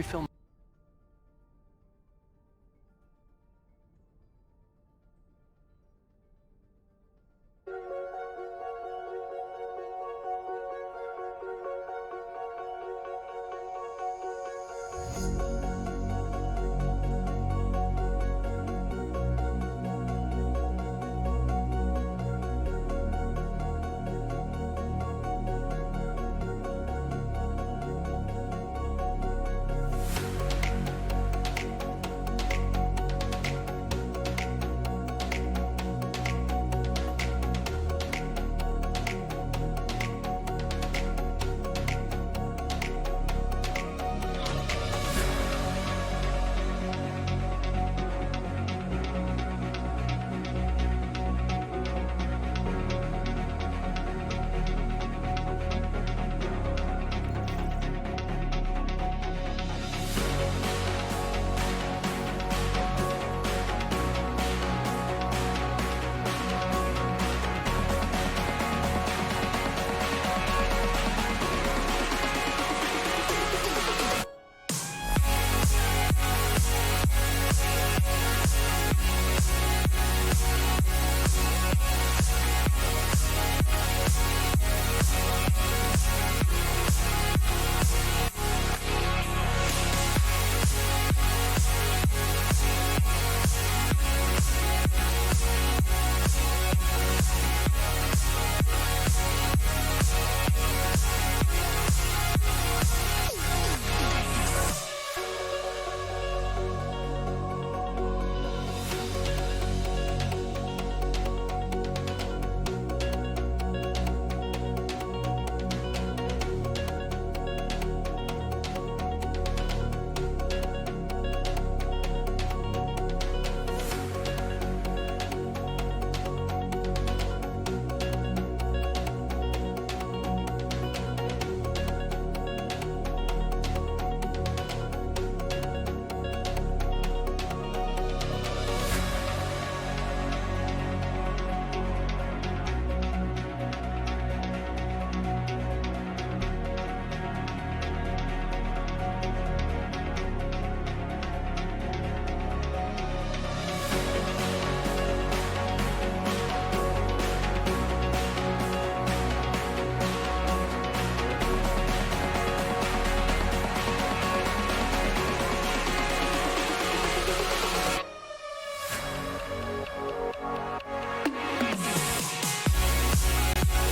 every film.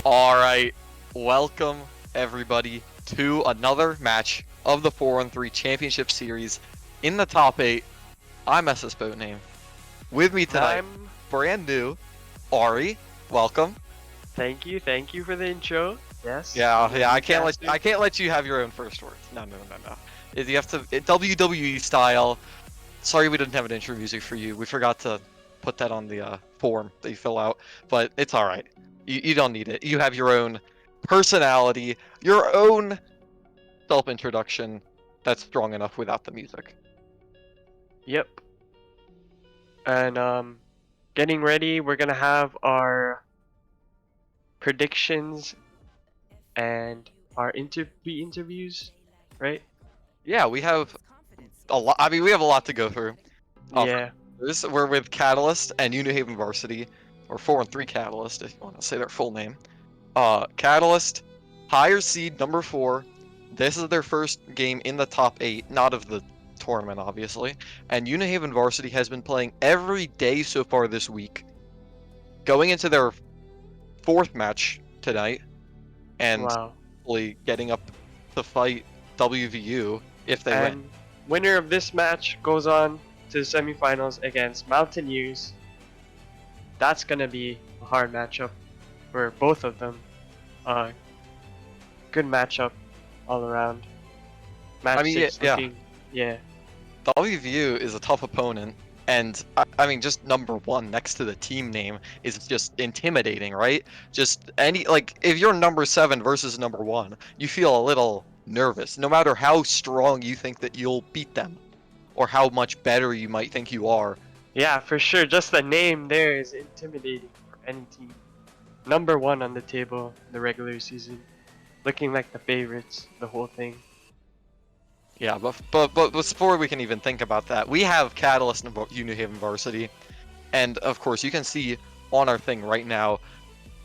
Alright, welcome everybody to another match of the 4-on-3 Championship Series in the top 8. I'm SS Boatname. With me tonight, brand new, Ari. Welcome. Thank you for the intro. Yes. Yeah, I can't let you have your own first words. No. You have to WWE style. Sorry we didn't have an intro music for you. We forgot to put that on the form that you fill out, but it's alright. You don't need it. You have your own personality, your own self-introduction that's strong enough without the music. Yep. And getting ready, we're gonna have our predictions and our interviews, right? Yeah, we have a lot. I mean, we have a lot to go through. Yeah. We're with Catalyst and UNew Varsity, or 4-on-3 Catalyst, if you want to say their full name. Catalyst, higher seed number 4. This is their first game in the top 8, not of the tournament, obviously. And UNew Varsity has been playing every day so far this week, going into their 4th match tonight, and hopefully getting up to fight WVU if they win. Winner of this match goes on to the semifinals against Mountaineers. That's gonna be a hard matchup for both of them. Good matchup all around. Match six looking, yeah. WVU is a tough opponent, and I mean, just number 1 next to the team name is just intimidating, right? Just if you're number 7 versus number 1, you feel a little nervous, no matter how strong you think that you'll beat them, or how much better you might think you are. Yeah, for sure. Just the name there is intimidating for any team. Number 1 on the table in the regular season, looking like the favorites, the whole thing. Yeah, but before we can even think about that, we have Catalyst and UNew Haven Varsity, and of course you can see on our thing right now,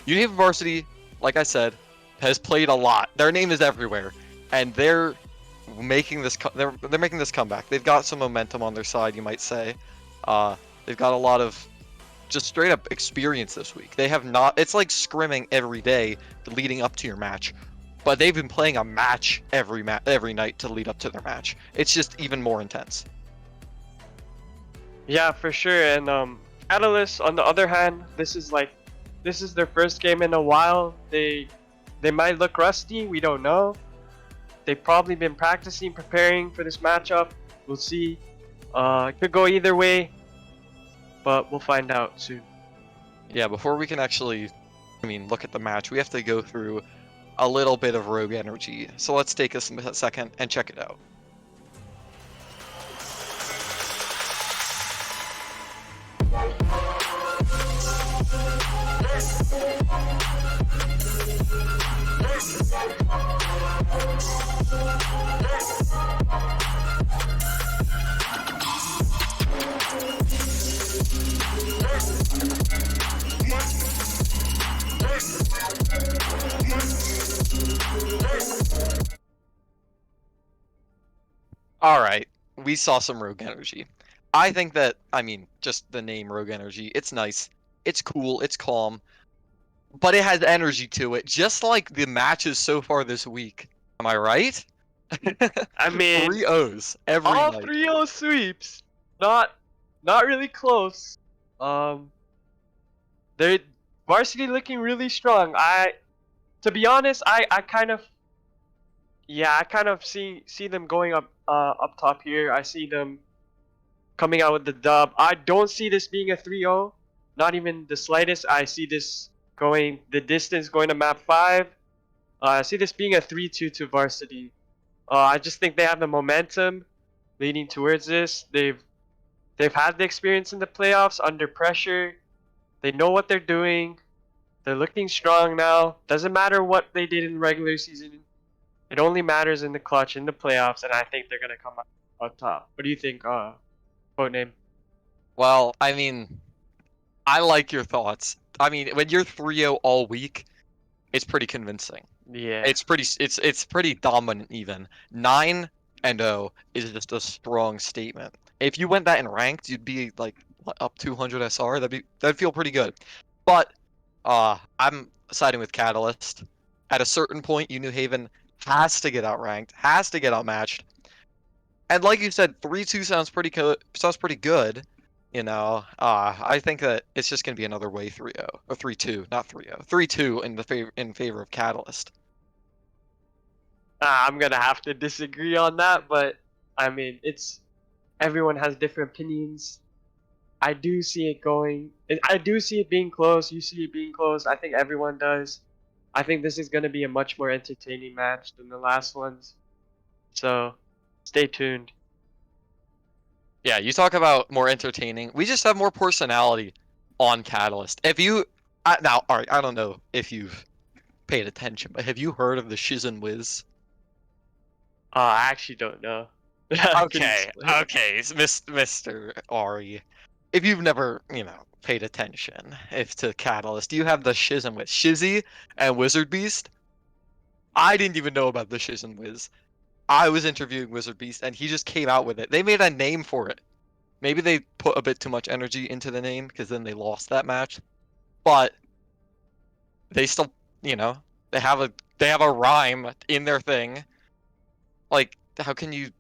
UNew Haven Varsity, like I said, has played a lot. Their name is everywhere, and they're making this they're making this comeback. They've got some momentum on their side, you might say. They've got a lot of just straight up experience this week. They have not. It's like scrimming every day leading up to your match, but they've been playing a match every night to lead up to their match. It's just even more intense. Yeah, for sure. And Catalyst, on the other hand, this is their first game in a while. They might look rusty. We don't know. They've probably been practicing, preparing for this matchup. We'll see. It could go either way, but we'll find out soon. Yeah, before we can actually, look at the match, we have to go through a little bit of Rogue Energy. So let's take a second and check it out. All right, we saw some Rogue Energy. I think that, just the name Rogue Energy, it's nice, it's cool, it's calm, but it has energy to it, just like the matches so far this week. Am I right? I mean, 3-0s every all night. 3-0 sweeps. Not really close. They Varsity looking really strong. To be honest, I kind of see them going up top here. I see them coming out with the dub. I don't see this being a 3-0, not even the slightest. I see this going the distance, going to map 5. I see this being a 3-2 to Varsity. I just think they have the momentum leading towards this. They've had the experience in the playoffs under pressure. They know what they're doing. They're looking strong now. Doesn't matter what they did in the regular season. It only matters in the clutch, in the playoffs, and I think they're gonna come out on top. What do you think, Codename? Well, I like your thoughts. When you're 3-0 all week, it's pretty convincing. Yeah. It's pretty dominant even. 9-0 is just a strong statement. If you went that in ranked, you'd be like what, up 200 SR. That'd feel pretty good. But I'm siding with Catalyst. At a certain point, UNew Haven has to get outranked, has to get outmatched. And like you said, 3-2 sounds pretty good. Sounds pretty good. I think that it's just gonna be another way 3-0 or 3-2, not 3-0. 3-2 in favor of Catalyst. I'm gonna have to disagree on that, but I mean, it's everyone has different opinions. I do see it going. I do see it being close. You see it being close. I think everyone does. I think this is gonna be a much more entertaining match than the last ones. So, stay tuned. Yeah, you talk about more entertaining. We just have more personality on Catalyst. If you now, all right, I don't know if you've paid attention, but have you heard of the Shiz and Wiz? I actually don't know. Can you Okay, explain? okay, it's Mr. Ari. If you've never, paid attention if to Catalyst, you have the Shiz and Wiz, Shizzy and Wizard Beast. I didn't even know about the Shiz and Wiz. I was interviewing Wizard Beast, and he just came out with it. They made a name for it. Maybe they put a bit too much energy into the name because then they lost that match. But they still, you know, they have a rhyme in their thing. Like, how can you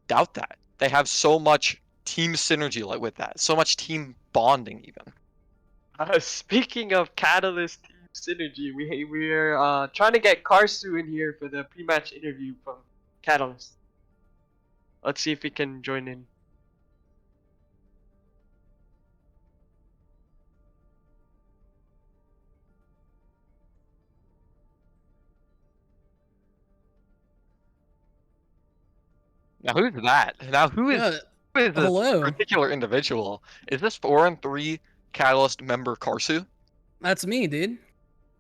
doubt that? They have so much team synergy like with that, so much team bonding even. Speaking of Catalyst team synergy, we're trying to get Karsu in here for the pre-match interview from Catalyst. Let's see if he can join in. Now who's that? Now Yeah, who is this hello. particular individual? Is this 4-3 Catalyst member Karsu? That's me, dude.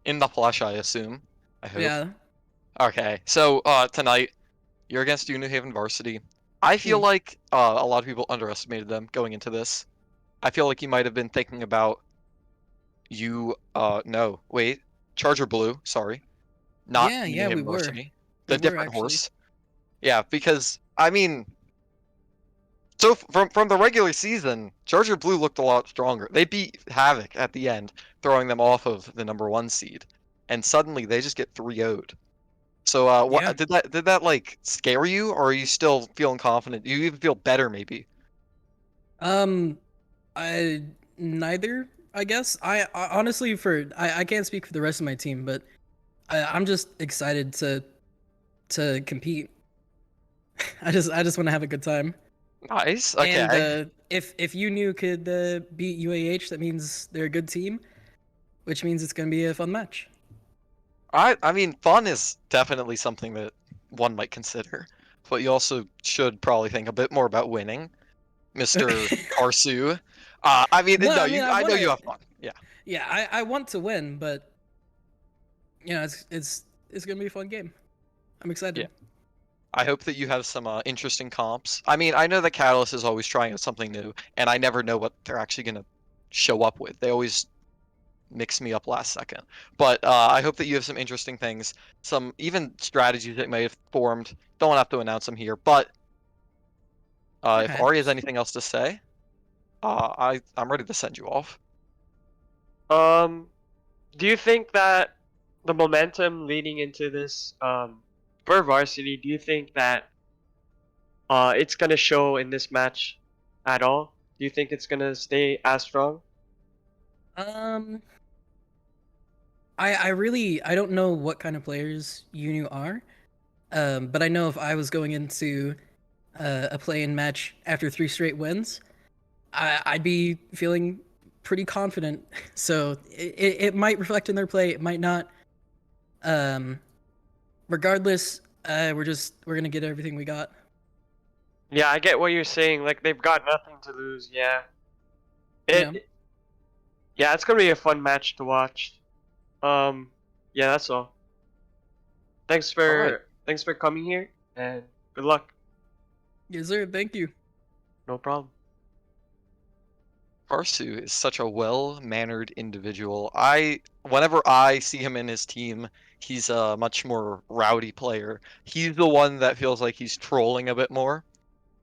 In the flesh, I assume. I hope. Yeah. Okay, so tonight You're against UNew Haven Varsity. I feel Hmm. like a lot of people underestimated them going into this. I feel like you might have been thinking about no, wait, Charger Blue, sorry, not Yeah, UNew yeah, we Haven were. Varsity, We the were different actually. horse. Yeah, because I mean, so from the regular season, Charger Blue looked a lot stronger. They beat Havoc at the end, throwing them off of the #1 seed, and suddenly they just get 3-0'd. So Yeah. what did that like scare you, or are you still feeling confident? Do you even feel better maybe? Um, I neither. I guess I honestly I can't speak for the rest of my team, but I'm just excited to compete. I just want to have a good time. Nice. And Okay. if UNew could beat UAH, that means they're a good team, which means it's gonna be a fun match. I mean, fun is definitely something that one might consider, but you also should probably think a bit more about winning, Mr. Karsu. I mean, No, no, I mean I I want know you to. have fun. Yeah. Yeah, I want to win, but it's gonna be a fun game. I'm Yeah. excited. I hope that you have some interesting comps. I mean, I know that Catalyst is always trying out something new, and I never know what they're actually gonna show up with. They always mix me up last second. But I hope that you have some interesting things, some even strategies that may have formed. Don't have to announce them here, but if Ari has Perhaps. anything else to say, I'm ready to send you off. Um, do you think that the momentum leading into this for varsity, do you think that it's gonna show in this match at all? Do you think it's gonna stay as strong? Um, I really I don't know what kind of players UNew are. But I know if I was going into a play-in match after 3 straight wins, I'd be feeling pretty confident. So it might reflect in their play, it might not. Um, Regardless, we're gonna get everything we got. Yeah, I get what you're saying. Like they've got nothing to lose. Yeah. Yeah. Yeah, it's gonna be a fun match to watch. Um, yeah, that's all. All right. Thanks for coming here and good luck. Yes, sir. Thank you. No problem. Farsu is such a well-mannered individual. Whenever I see him in his team, he's a much more rowdy player. He's the one that feels like he's trolling a bit more,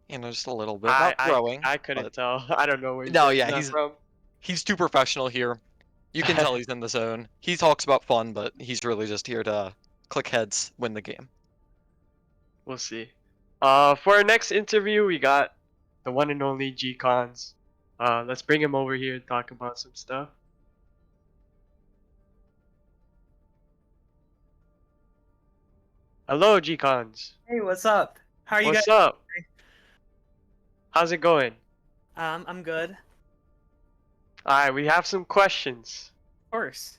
just a little bit, not throwing, I but couldn't tell. I don't know where he's no, getting yeah, that from. he's too professional here. You can tell he's in the zone. He talks about fun, but he's really just here to click heads, win the game. We'll see. For our next interview, we got the one and only G Cons. Let's bring him over here and talk about some stuff. Hello, G Cons. Hey, what's up? How are you guys? What's up? How's it going? I'm good. Of Alright, we have some questions. course.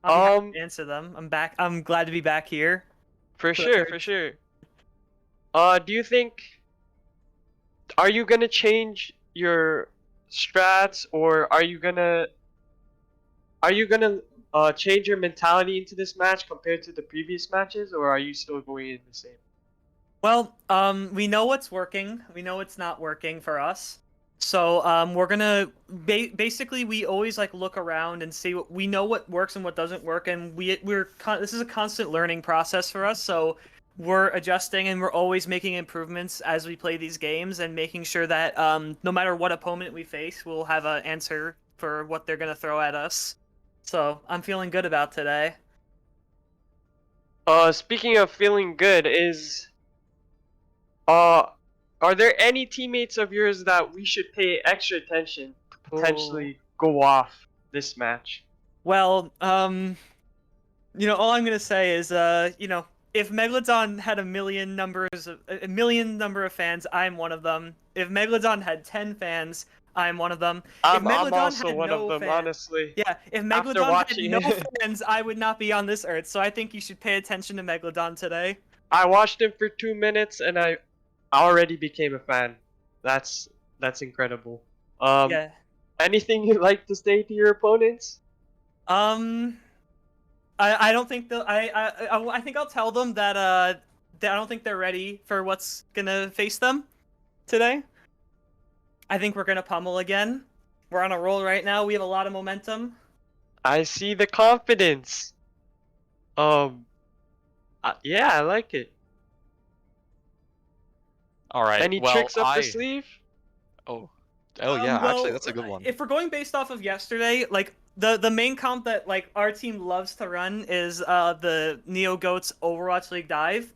I'll be happy Um, to answer them. I'm back. I'm glad to be back here. for For the sure, third- for sure. Do you think are you gonna change your strats or are you gonna change your mentality into this match compared to the previous matches, or are you still going in the same? Well, we know what's working. We know what's not working for us. So, we're gonna basically we always like look around and see what we know what works and what doesn't work, and this is a constant learning process for us. So, we're adjusting and we're always making improvements as we play these games and making sure that no matter what opponent we face, we'll have an answer for what they're gonna throw at us. So, I'm feeling good about today. Speaking of feeling good, uh, are there any teammates of yours that we should pay extra attention to potentially go off this match? Well, all I'm gonna say is, if Megalodon had a million number of fans, I'm one of them. If Megalodon had 10 fans, I'm one of them. If I'm Megalodon also had one of no them, fans, honestly. yeah, if After Megalodon had watching no it. fans, I would not be on this earth. So I think you should pay attention to Megalodon today. I watched him for 2 minutes and I already became a fan. That's incredible. Yeah. Anything you'd like to say to your opponents? Um, I don't think I think I'll tell them that I don't think they're ready for what's gonna face them today. I think we're gonna pummel again. We're on a roll right now. We have a lot of momentum. I see the confidence. Yeah, I like it. All right. Any Well, tricks up the sleeve? oh yeah. Actually, that's a good one. If we're going based off of yesterday, like the main comp that like our team loves to run is the Neo Goats Overwatch League dive.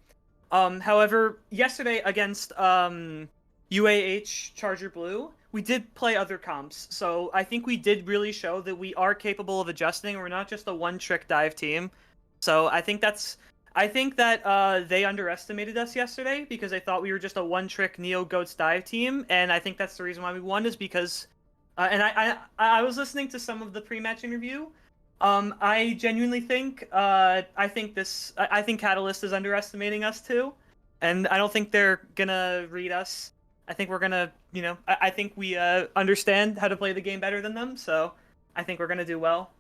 However, yesterday against UAH Charger Blue, we did play other comps, so I think we did really show that we are capable of adjusting. We're not just a one-trick dive team. So I think that they underestimated us yesterday because they thought we were just a one-trick Neo Goats dive team, and I think that's the reason why we won is because, and I was listening to some of the pre-match interview. I genuinely think I think Catalyst is underestimating us too, and I don't think they're gonna read us. I think we're gonna, I think we understand how to play the game better than them, so I think we're gonna do well.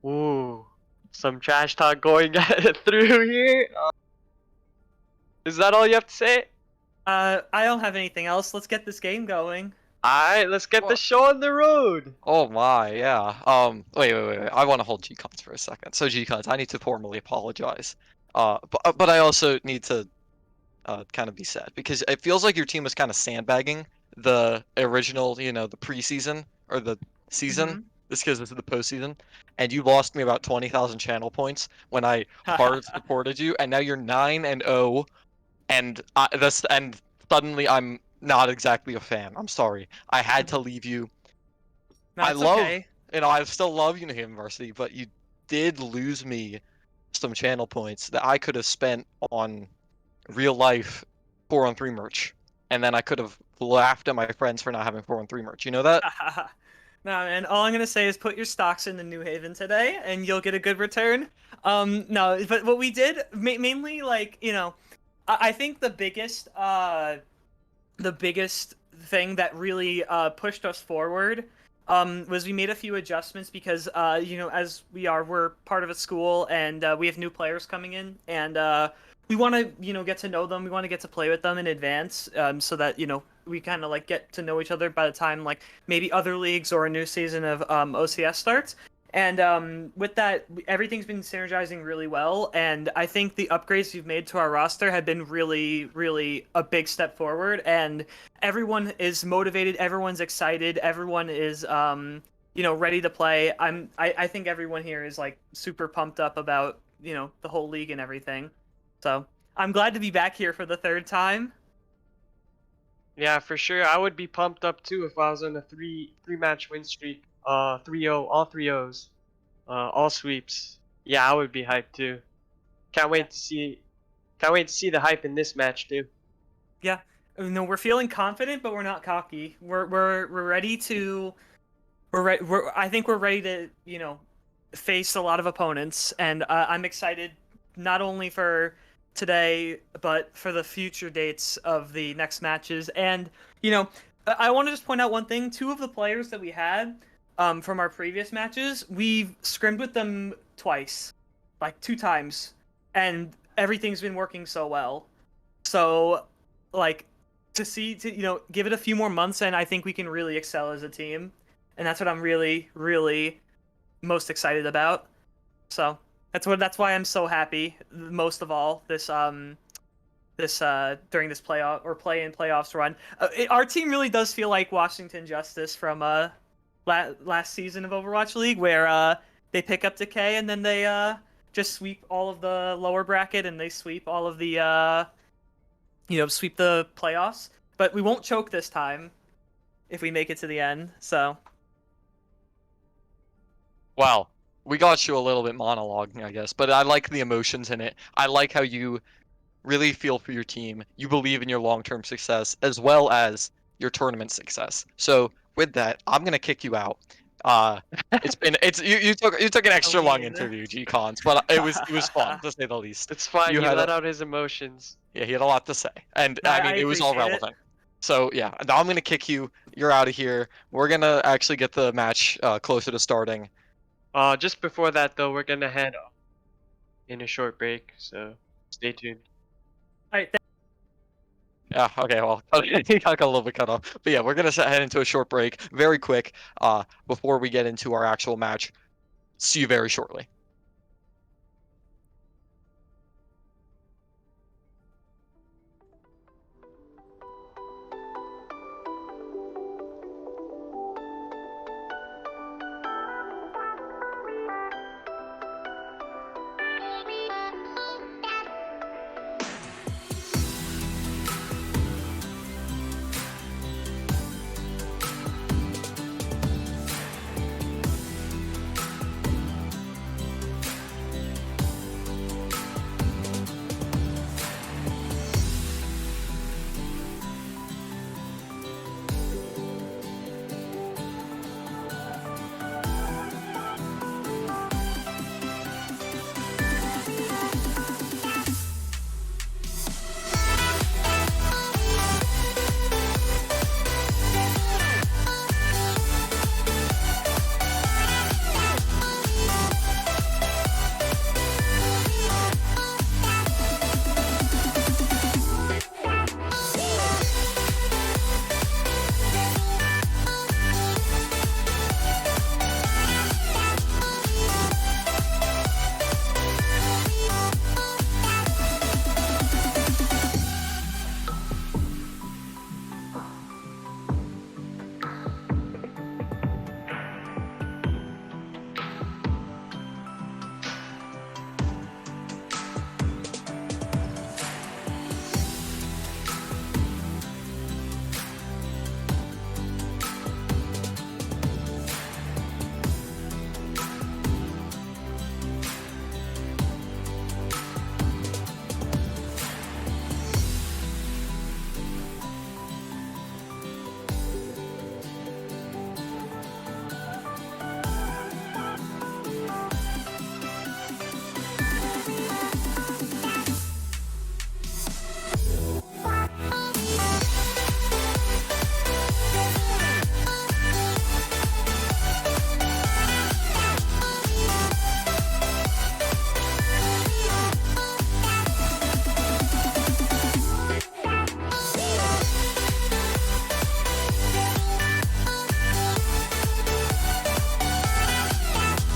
Ooh, some trash talk going through here. Is that all you have to say? I don't have anything else. Let's get this game going. Alright, let's get the Well- show on the road. Oh my, yeah. Wait. I want to hold G-Cons for a second. So G-Cons, I need to formally apologize. But I also need to kind of be sad because it feels like your team was kind of sandbagging the original, the preseason or the season. Mhm. This because this is the postseason, and you lost me about 20,000 channel points when I hard supported you, and now you're 9-0, and and suddenly I'm not exactly a fan. I'm sorry. I had to leave you. I That's love, okay. I still love UNew Varsity, but you did lose me some channel points that I could have spent on real life 4-on-3 merch, and then I could have laughed at my friends for not having 4-on-3 merch. You know that? No, man. All I'm gonna say is put your stocks into New Haven today, and you'll get a good return. No, but what we did mainly, like, I think the biggest thing that really pushed us forward was we made a few adjustments because as we're part of a school and we have new players coming in, and we want to get to know them. We want to get to play with them in advance, so that we kind of like get to know each other by the time like maybe other leagues or a new season of OCS starts. And with that, everything's been synergizing really well, and I think the upgrades we've made to our roster have been really, really a big step forward, and everyone is motivated, everyone's excited, everyone is ready to play. I think everyone here is like super pumped up about, the whole league and everything. So, I'm glad to be back here for the third time. Yeah, for sure. I would be pumped up too if I was on a three match win streak. 3-0, all 3-0s. All sweeps. Yeah, I would be hyped too. Can't wait to see the hype in this match too. Yeah. No, we're feeling confident, but we're not cocky. We're ready to I think we're ready to, face a lot of opponents, and I'm excited not only for today but for the future dates of the next matches. And I want to just point out one thing. Two of the players that we had from our previous matches, we've scrimmed with them twice, like 2 times, and everything's been working so well. So, like, to give it a few more months, and I think we can really excel as a team, and that's what I'm really, really most excited about. So that's why I'm so happy most of all this during this playoff or play-in playoffs run. Our team really does feel like Washington Justice from last season of Overwatch League, where they pick up Decay and then they just sweep all of the lower bracket, and they sweep all of the sweep the playoffs. But we won't choke this time if we make it to the end. So Wow. We got you a little bit monologuing, I guess, but I like the emotions in it. I like how you really feel for your team. You believe in your long-term success as well as your tournament success. So with that, I'm gonna kick you out. You took an extra long Halloween. interview, G-Cons, but it was fun to say the least. It's fine. You He had let out his emotions. Yeah, he had a lot to say, and No, I mean I it was all appreciate it. relevant. So yeah, now I'm gonna kick you. You're out of here. We're gonna actually get the match closer to starting. Just before that though, we're gonna head in a short break, so stay tuned. All right. Yeah, okay, well, he got a little bit cut off. But yeah, we're going to head into a short break very quick before we get into our actual match. See you very shortly.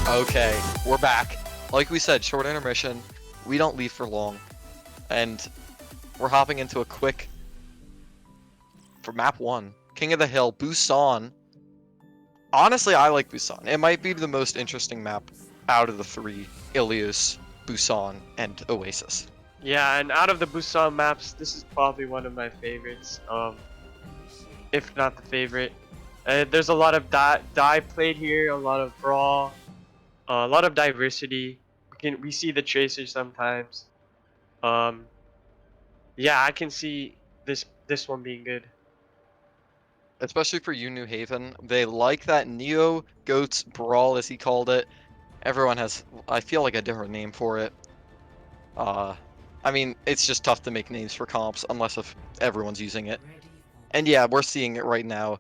Okay, we're back. Like we said, short intermission. We don't leave for long. And we're hopping into a quick... For map 1. King of the Hill, Busan. Honestly, I like Busan. It might be the most interesting map out of the 3. Ilios, Busan, and Oasis. Yeah, and out of the Busan maps, this is probably one of my favorites. If not the favorite. There's a lot of dive played here, a lot of brawl, a lot of diversity. We see the tracers sometimes. Yeah, I can see this one being good. Especially for UNew Haven. They like that Neo Goats Brawl, as he called it. Everyone has, I feel like, a different name for it. I mean, it's just tough to make names for comps unless if everyone's using it. And yeah, we're seeing it right now.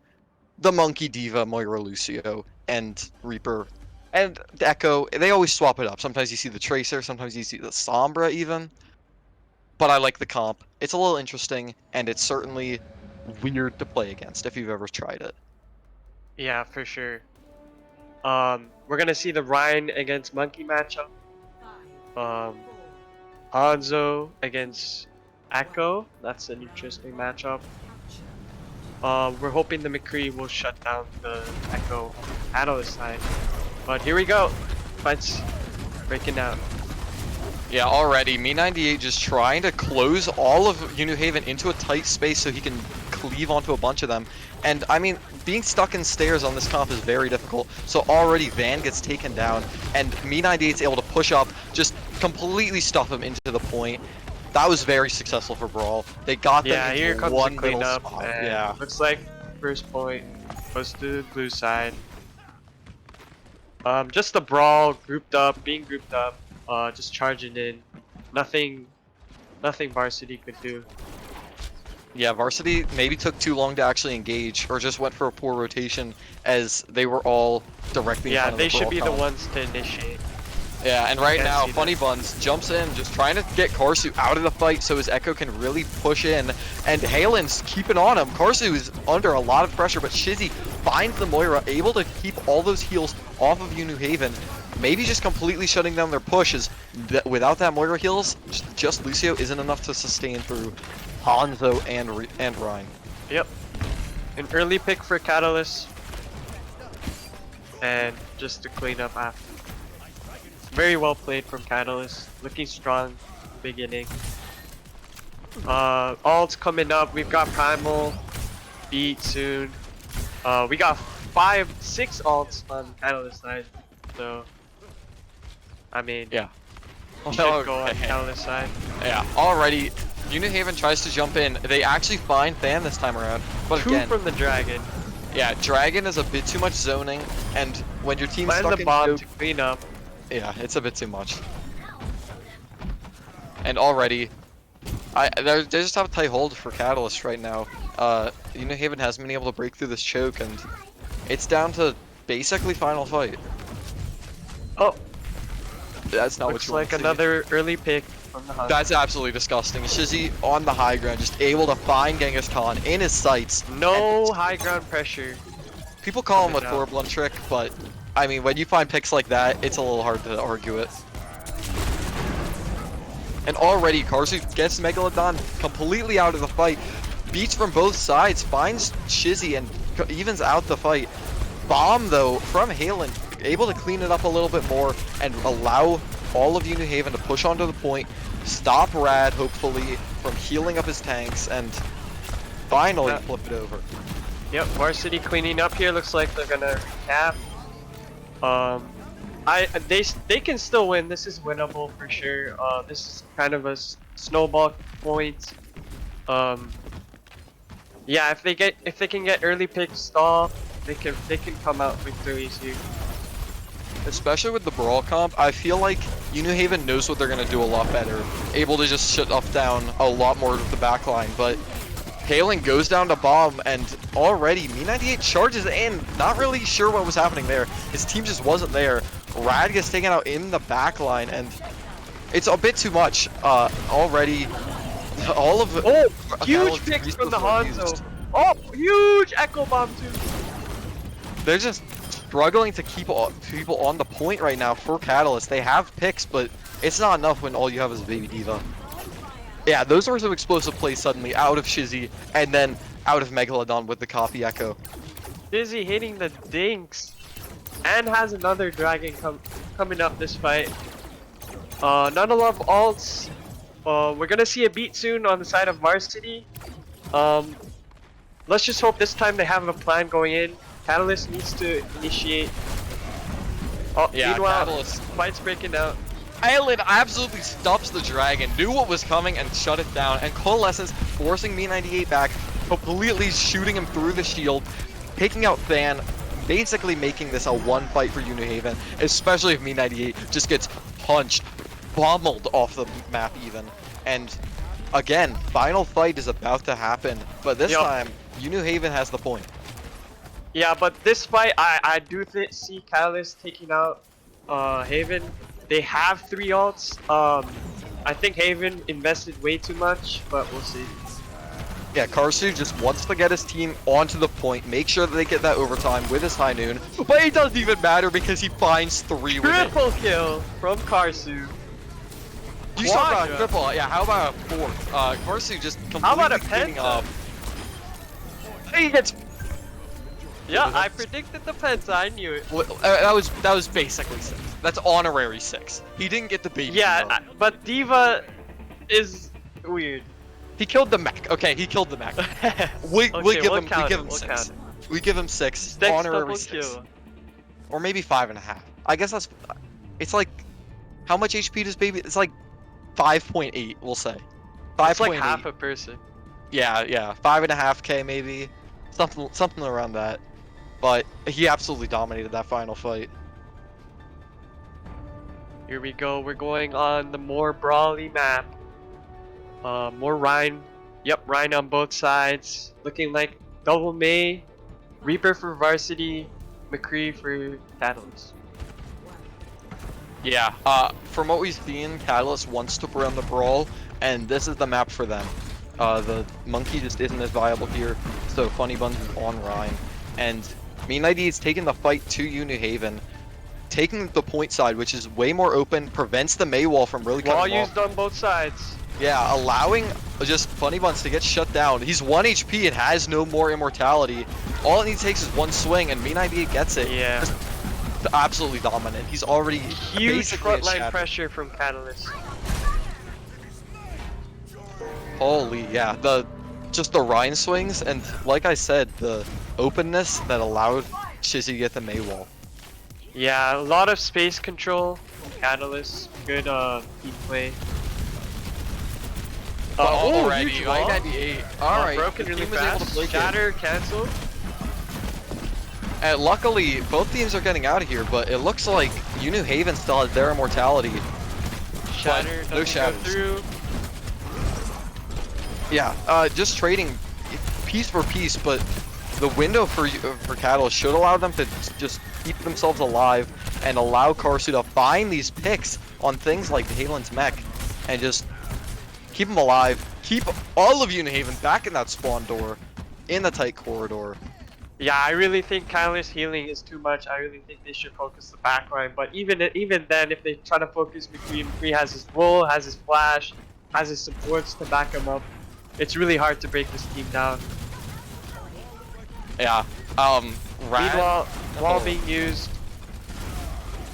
The Monkey Diva, Moira Lucio, and Reaper, and Echo, they always swap it up. Sometimes you see the Tracer, sometimes you see the Sombra even. But I like the comp. It's a little interesting, and it's certainly weird to play against if you've ever tried it. Yeah, for sure. We're gonna see the Ryan against Monkey matchup. Hanzo against Echo. That's an interesting matchup. We're hoping the McCree will shut down the Echo Catalyst side. But here we go. Fights breaking out. Yeah, already, Me98 just trying to close all of UNew Haven into a tight space so he can cleave onto a bunch of them. And, I mean, being stuck in stairs on this comp is very difficult. So already Van gets taken down, and Me98's able to push up, just completely stuff him into the point. That was very successful for Brawl. They got them into here comes one the little cleanup. spot. And Yeah. looks like first point goes to the blue side. Just the Brawl being grouped up, just charging in. Nothing Varsity could do. Yeah, Varsity maybe took too long to actually engage, or just went for a poor rotation, as they were all directly in Yeah, front of they the should Brawl be the comp. ones to initiate. Yeah, and right Can't now, see that. Funny Buns jumps in, just trying to get Karsu out of the fight so his Echo can really push in. And Halen's keeping on him. Karsu is under a lot of pressure, but Shizzy finds the Moira, able to keep all those heals off of UNew Haven. Maybe just completely shutting down their pushes. Without that Moira heals, just Lucio isn't enough to sustain through Hanzo and Ryan. Yep. An early pick for Catalyst. And just to clean up after. Very well played from Catalyst. Looking strong beginning. Ults coming up. We've got Primal. Beat soon. We got 6 ults on Catalyst side. So I mean, Yeah. should go on Catalyst side. Yeah, already, UNew Haven tries to jump in. They actually find Than this time around. But 2 again, from the Dragon. yeah, Dragon is a bit too much zoning, and when your team's Land stuck the in bomb choke, to clean up. yeah, it's a bit too much. And already, they just have a tight hold for Catalyst right now. UNew Haven hasn't been able to break through this choke, and it's down to basically final fight. Oh, That's not looks what you like want to see. another early pick from the Hunt. That's absolutely disgusting. Shizzy on the high ground, just able to find Genghis Khan in his sights. No high ground pressure. People call him a Coming Thor out. blunt trick, but I mean, when you find picks like that, it's a little hard to argue it. And already, Karsu gets Megalodon completely out of the fight. Beats from both sides, finds Shizzy and evens out the fight. Bomb, though, from Halen, able to clean it up a little bit more and allow all of UNew Haven to push onto the point, stop Rad, hopefully, from healing up his tanks, and finally flip it over. Yep, Varsity cleaning up here. Looks like they're gonna recap. They can still win. This is winnable for sure. This is kind of a snowball point. Yeah, if they can get early picks stall, they can come out victorious here. Especially with the Brawl comp, I feel like UNew Haven knows what they're going to do a lot better. Able to just shut up down a lot more of the backline, but Halen goes down to bomb, and already Me98 charges in. Not really sure what was happening there. His team just wasn't there. Rad gets taken out in the backline, and it's a bit too much. Already, all of Huge Halen's picks from the resources were Hanzo. used. Oh, huge echo bomb too. They're just struggling to keep people on the point right now for Catalyst. They have picks, but it's not enough when all you have is a Baby Diva. Yeah, those are some explosive plays suddenly out of Shizzy, and then out of Megalodon with the copy echo. Busy hitting the dinks, and has another dragon coming up this fight. None of love ults. We're gonna see a beat soon on the side of Varsity. Let's just hope this time they have a plan going in. Catalyst needs to initiate. Oh, Yeah, meanwhile, Catalyst. fight's breaking out. Halen absolutely stops the dragon, knew what was coming and shut it down, and Coalescence forcing Me98 back, completely shooting him through the shield, taking out Than, basically making this a one fight for UNew Haven, especially if Me98 just gets punched, bommeled off the map even. And again, final fight is about to happen, but this time, UNew Haven has the point. Yeah, but this fight, I do see Catalyst taking out Haven. They have 3 ults. I think Haven invested way too much, but we'll see. Yeah, Karsu just wants to get his team onto the point, make sure that they get that overtime with his high noon, but it doesn't even matter because he finds 3 with it. Triple kill from Karsu. You saw about a Quadra. triple, yeah, how about a 4? Karsu just completely How about a cleaning penta? up. He gets... Yeah, I predicted the penta. I knew it. that was basically 6. That's honorary 6. He didn't get the baby. Yeah, Diva. but Diva is weird. He killed the mech. Okay, he killed the mech. We Okay, give we'll him count 6. it. We give him 6. Six Honorary double 6. kill. Or maybe 5.5. I guess that's... It's like... How much HP does baby... It's like 5.8, we'll say. 5.8. It's like half a person. Yeah, 5.5k maybe. Something around that. But he absolutely dominated that final fight. Here we go. We're going on the more brawly map. More Rhine. Yep, Rhine on both sides. Looking like double May. Reaper for Varsity. McCree for Catalyst. Yeah, from what we've seen, Catalyst wants to run the brawl, and this is the map for them. The monkey just isn't as viable here, so Funny Buns is on Rhine. And Mean ID is taking the fight to UNew Haven, taking the point side, which is way more open, prevents the May wall from really Wall coming off. used on both sides. Yeah, allowing just Funny Buns to get shut down. He's 1 HP and has no more immortality. All it takes is one swing, and Mean ID gets it. Yeah. Just absolutely dominant. He's already Huge basically frontline pressure from Catalyst. Holy, yeah. Just the Rhine swings, and like I said, the openness that allowed Shizzy to get the May wall. Yeah, a lot of space control from Catalyst. Good team play. Already, huge wall. 98. Alright, broken the really team was able to fast. break it. Shatter cancelled. And luckily, both teams are getting out of here, but it looks like UNew Haven still has their immortality. Shatter no doesn't go shatters. through. Yeah, just trading piece for piece, but the window for Catalyst should allow them to just keep themselves alive and allow Karsu to find these picks on things like Halen's mech and just keep them alive, keep all of UNew Haven back in that spawn door, in the tight corridor. Yeah, I really think Catalyst healing is too much. I really think they should focus the backline. But even then, if they try to focus, McCree has his roll, has his flash, has his supports to back him up. It's really hard to break this team down. Yeah. Meanwhile, wall being used.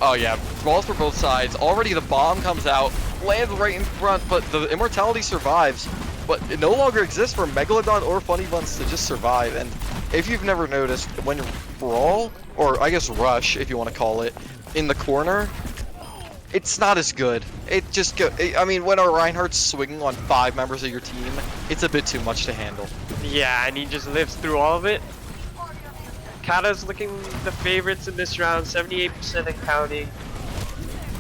Oh yeah, balls for both sides. Already the bomb comes out, lands right in front, but the immortality survives. But it no longer exists for Megalodon or Funny Buns to just survive. And if you've never noticed, when you brawl, or I guess rush, if you want to call it, in the corner, it's not as good. It just I mean, when a Reinhardt's swinging on 5 members of your team, it's a bit too much to handle. Yeah, and he just lives through all of it. Kata's looking the favorites in this round, 78% and counting.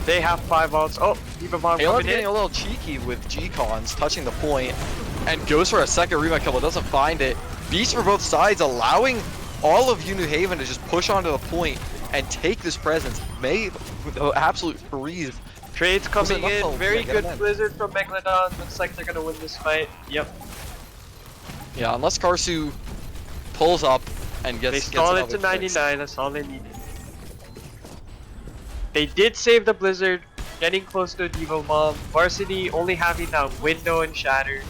They have 5 ults. Oh, Diva Bomb Halen's coming getting in. a little cheeky with G-Cons, touching the point, and goes for a second rematch kill, but doesn't find it. Beast for both sides, allowing all of UNew Haven to just push onto the point and take this presence. May with an absolute freeze. Trades coming in. Oh, Very yeah, good get him in. Blizzard from Megalodon. Looks like they're gonna win this fight. Yep. Yeah, unless Karsu pulls up and They gets stalled it another to 99. fix. That's all they needed. They did save the Blizzard, getting close to a Devo Bomb. Varsity only having that window and shatter.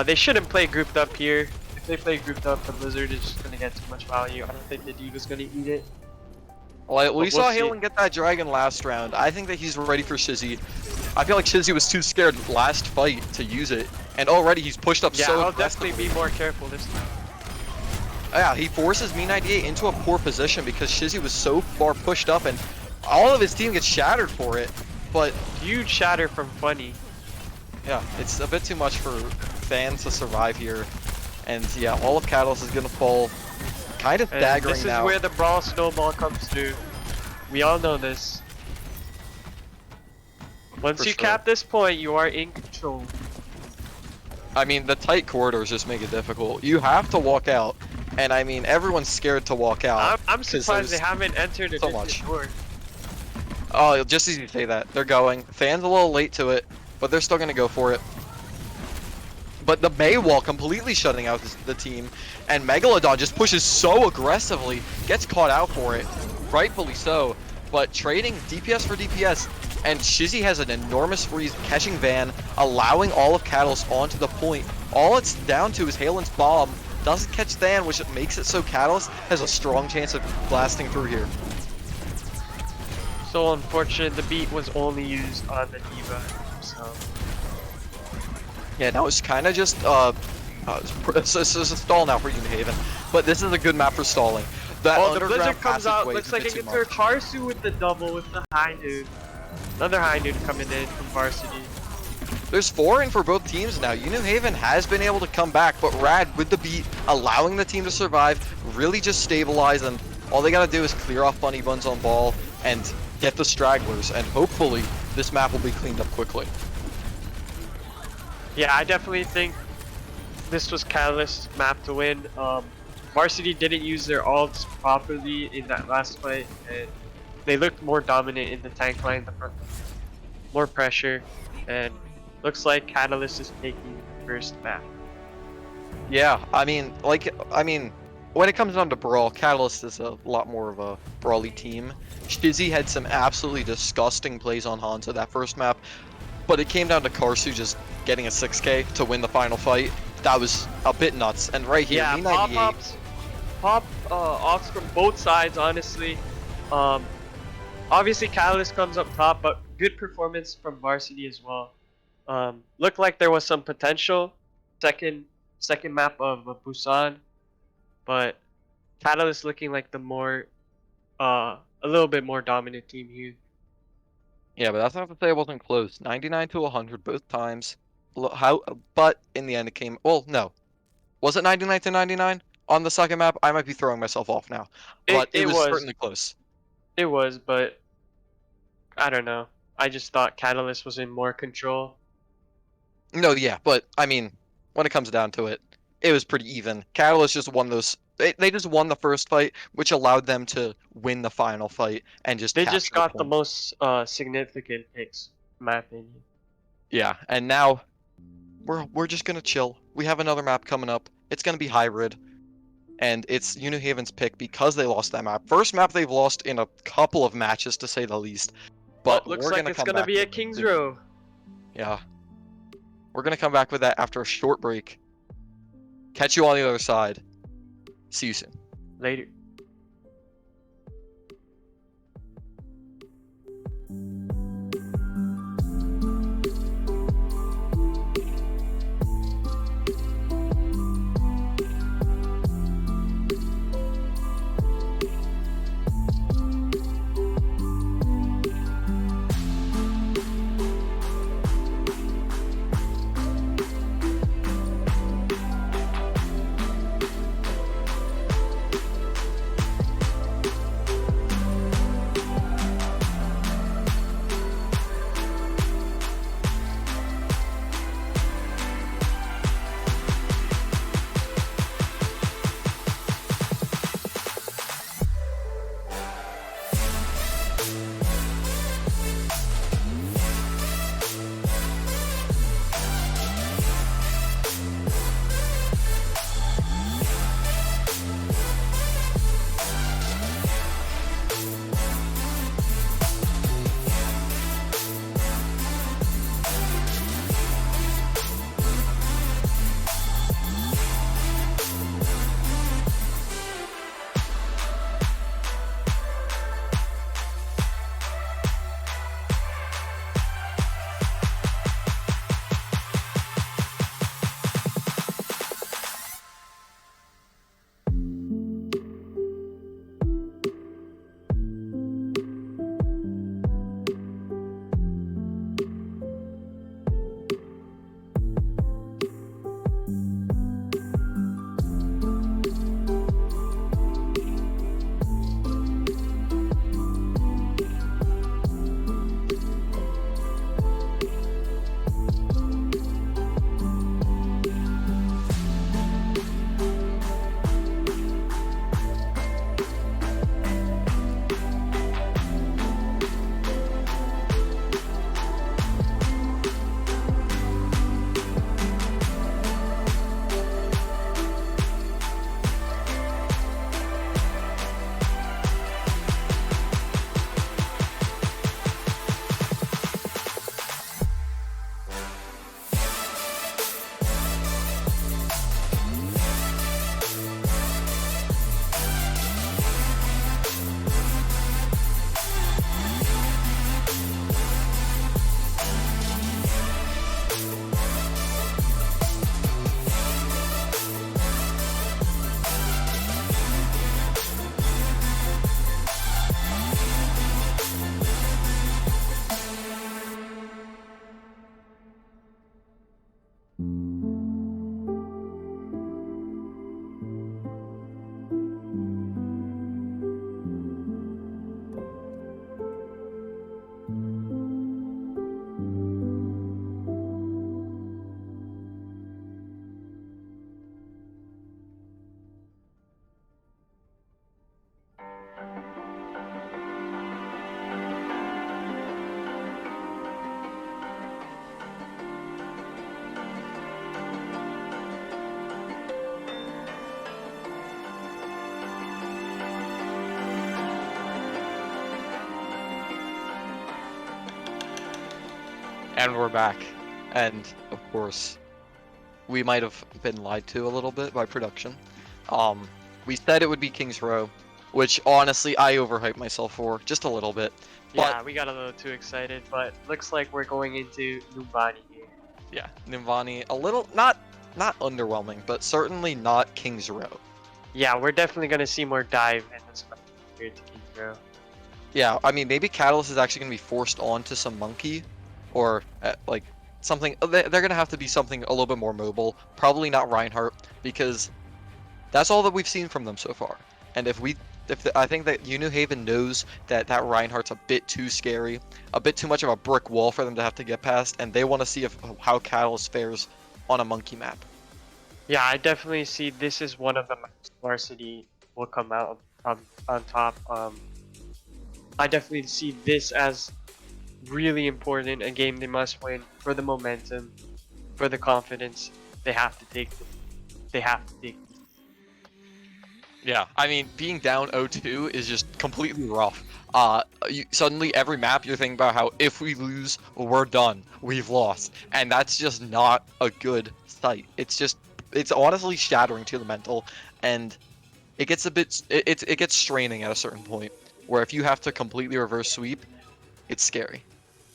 They shouldn't play grouped up here. If they play grouped up, the Blizzard is just gonna get too much value. I don't think the Diva's gonna eat it. Well, we But saw we'll see. Halen get that dragon last round. I think that he's ready for Shizzy. I feel like Shizzy was too scared last fight to use it, and already he's pushed up Yeah, so I'll aggressively. definitely be more careful this time. Yeah, he forces Me98 into a poor position because Shizzy was so far pushed up, and all of his team gets shattered for it. But Huge shatter from Funny. yeah, it's a bit too much for fans to survive here. And yeah, all of Catalyst is gonna fall kind of And daggering this is now. where the brawl snowball comes through. We all know this. Once For you sure. cap this point, you are in control. I mean, the tight corridors just make it difficult. You have to walk out, and I mean, everyone's scared to walk out. I'm 'cause surprised they there's haven't entered a so different much. door. Oh, just as you say that, they're going. Fans a little late to it, but they're still gonna go for it. But the May wall completely shutting out the team, and Megalodon just pushes so aggressively, gets caught out for it, rightfully so. But trading DPS for DPS, and Shizzy has an enormous freeze, catching Van, allowing all of Catalyst onto the point. All it's down to is Halen's bomb doesn't catch Van, which makes it so Catalyst has a strong chance of blasting through here. So unfortunate, the beat was only used on the Diva himself. Yeah, now it's kind of just it's a stall now for UNew Haven, but this is a good map for stalling. That Oh, the underground Blizzard comes out. passageway Looks is a like bit it too gets her much. Karsu with the double with the high dude. Another high dude coming in from Varsity. There's 4 in for both teams now. UNew Haven has been able to come back, but Rad with the beat, allowing the team to survive, really just stabilize, and all they gotta do is clear off Funny Buns on ball and get the stragglers, and hopefully this map will be cleaned up quickly. Yeah, I definitely think this was Catalyst's map to win. Varsity didn't use their ults properly in that last fight, and they looked more dominant in the tank line, more pressure, and looks like Catalyst is taking the first map. Yeah, I mean, when it comes down to Brawl, Catalyst is a lot more of a brawly team. Shizzy had some absolutely disgusting plays on Hanzo that first map, but it came down to Karsu just getting a 6k to win the final fight. That was a bit nuts. And right here, Yeah, Me98. offs from both sides, honestly. Obviously Catalyst comes up top, but good performance from Varsity as well. Looked like there was some potential. Second map of Busan, but Catalyst looking like the more a little bit more dominant team here. Yeah, but that's not to say it wasn't close. 99 to 100 both times. But in the end, it came. Well, no. Was it 99 to 99 on the second map? I might be throwing myself off now, but it It was was certainly close. but I don't know. I just thought Catalyst was in more control. No, yeah, but I mean, when it comes down to it, it was pretty even. Catalyst just won those. They just won the first fight, which allowed them to win the final fight and just They just capture a got the point. most significant picks, in my opinion. Yeah, and now we're just gonna chill. We have another map coming up. It's gonna be hybrid, and it's UNew Haven's pick because they lost that map. First map they've lost in a couple of matches, to say the least. Oh, But looks we're like gonna it's come gonna back be a with that King's soon. Row. Yeah, we're gonna come back with that after a short break. Catch you on the other side. See you soon. Later. And we're back. And, of course, we might have been lied to a little bit by production. We said it would be King's Row, which, honestly, I overhyped myself for just a little bit. Yeah, we got a little too excited, but looks like we're going into Numbani here. Yeah, Nimvani, a little, not underwhelming, but certainly not King's Row. Yeah, we're definitely going to see more dive in this fight here to King's Row. Yeah, I mean, maybe Catalyst is actually going to be forced onto some Monkey, or, like, something, they're going to have to be something a little bit more mobile. Probably not Reinhardt, because that's all that we've seen from them so far. And I think that UNew Haven knows that Reinhardt's a bit too scary, a bit too much of a brick wall for them to have to get past, and they want to see how Catalyst fares on a Monkey map. Yeah, I definitely see this is one of the maps Varsity will come out on top. I definitely see this as really important, a game they must win for the momentum, for the confidence. They have to take this. They have to take this. Yeah, I mean, being down 0-2 is just completely rough. Suddenly every map you're thinking about how if we lose, we're done, we've lost, and that's just not a good sight. It's honestly shattering to the mental, and it gets a bit, it gets straining at a certain point, where if you have to completely reverse sweep, it's scary.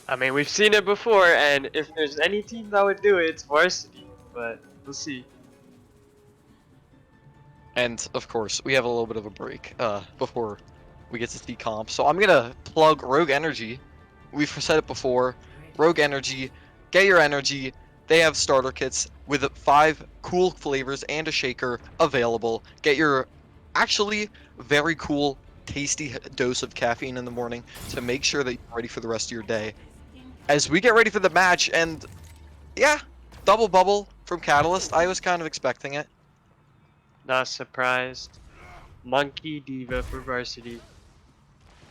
I mean, we've seen it before, and if there's any team that would do it, it's Varsity, but we'll see. And of course, we have a little bit of a break before we get to see comp. So I'm gonna plug Rogue Energy. We've said it before. Rogue Energy, get your energy. They have starter kits with 5 cool flavors and a shaker available. Get your actually very cool, tasty dose of caffeine in the morning to make sure that you're ready for the rest of your day. As we get ready for the match, and yeah, double bubble from Catalyst. I was kind of expecting it. Not surprised. Monkey Diva for Varsity.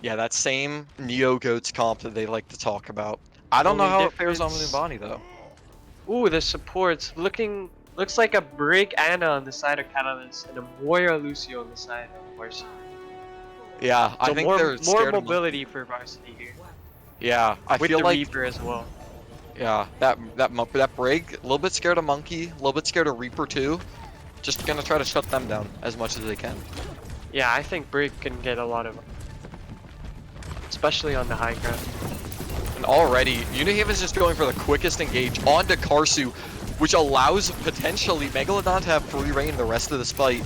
Yeah, that same Neo Goats comp that they like to talk about. I don't know Only how it fares on with difference- Numbani though. Ooh, the supports looks like a Break Ana on the side of Catalyst and a Moira Lucio on the side of Varsity. Yeah, I So think more they're scared of mobility for Varsity here. Yeah, I With feel the like Reaper as well. yeah, that break, a little bit scared of Monkey, a little bit scared of Reaper too. Just gonna try to shut them down as much as they can. Yeah, I think Break can get a lot of, especially on the high ground. And already, UNew Haven's just going for the quickest engage onto Karsu, which allows potentially Megalodon to have free reign the rest of this fight.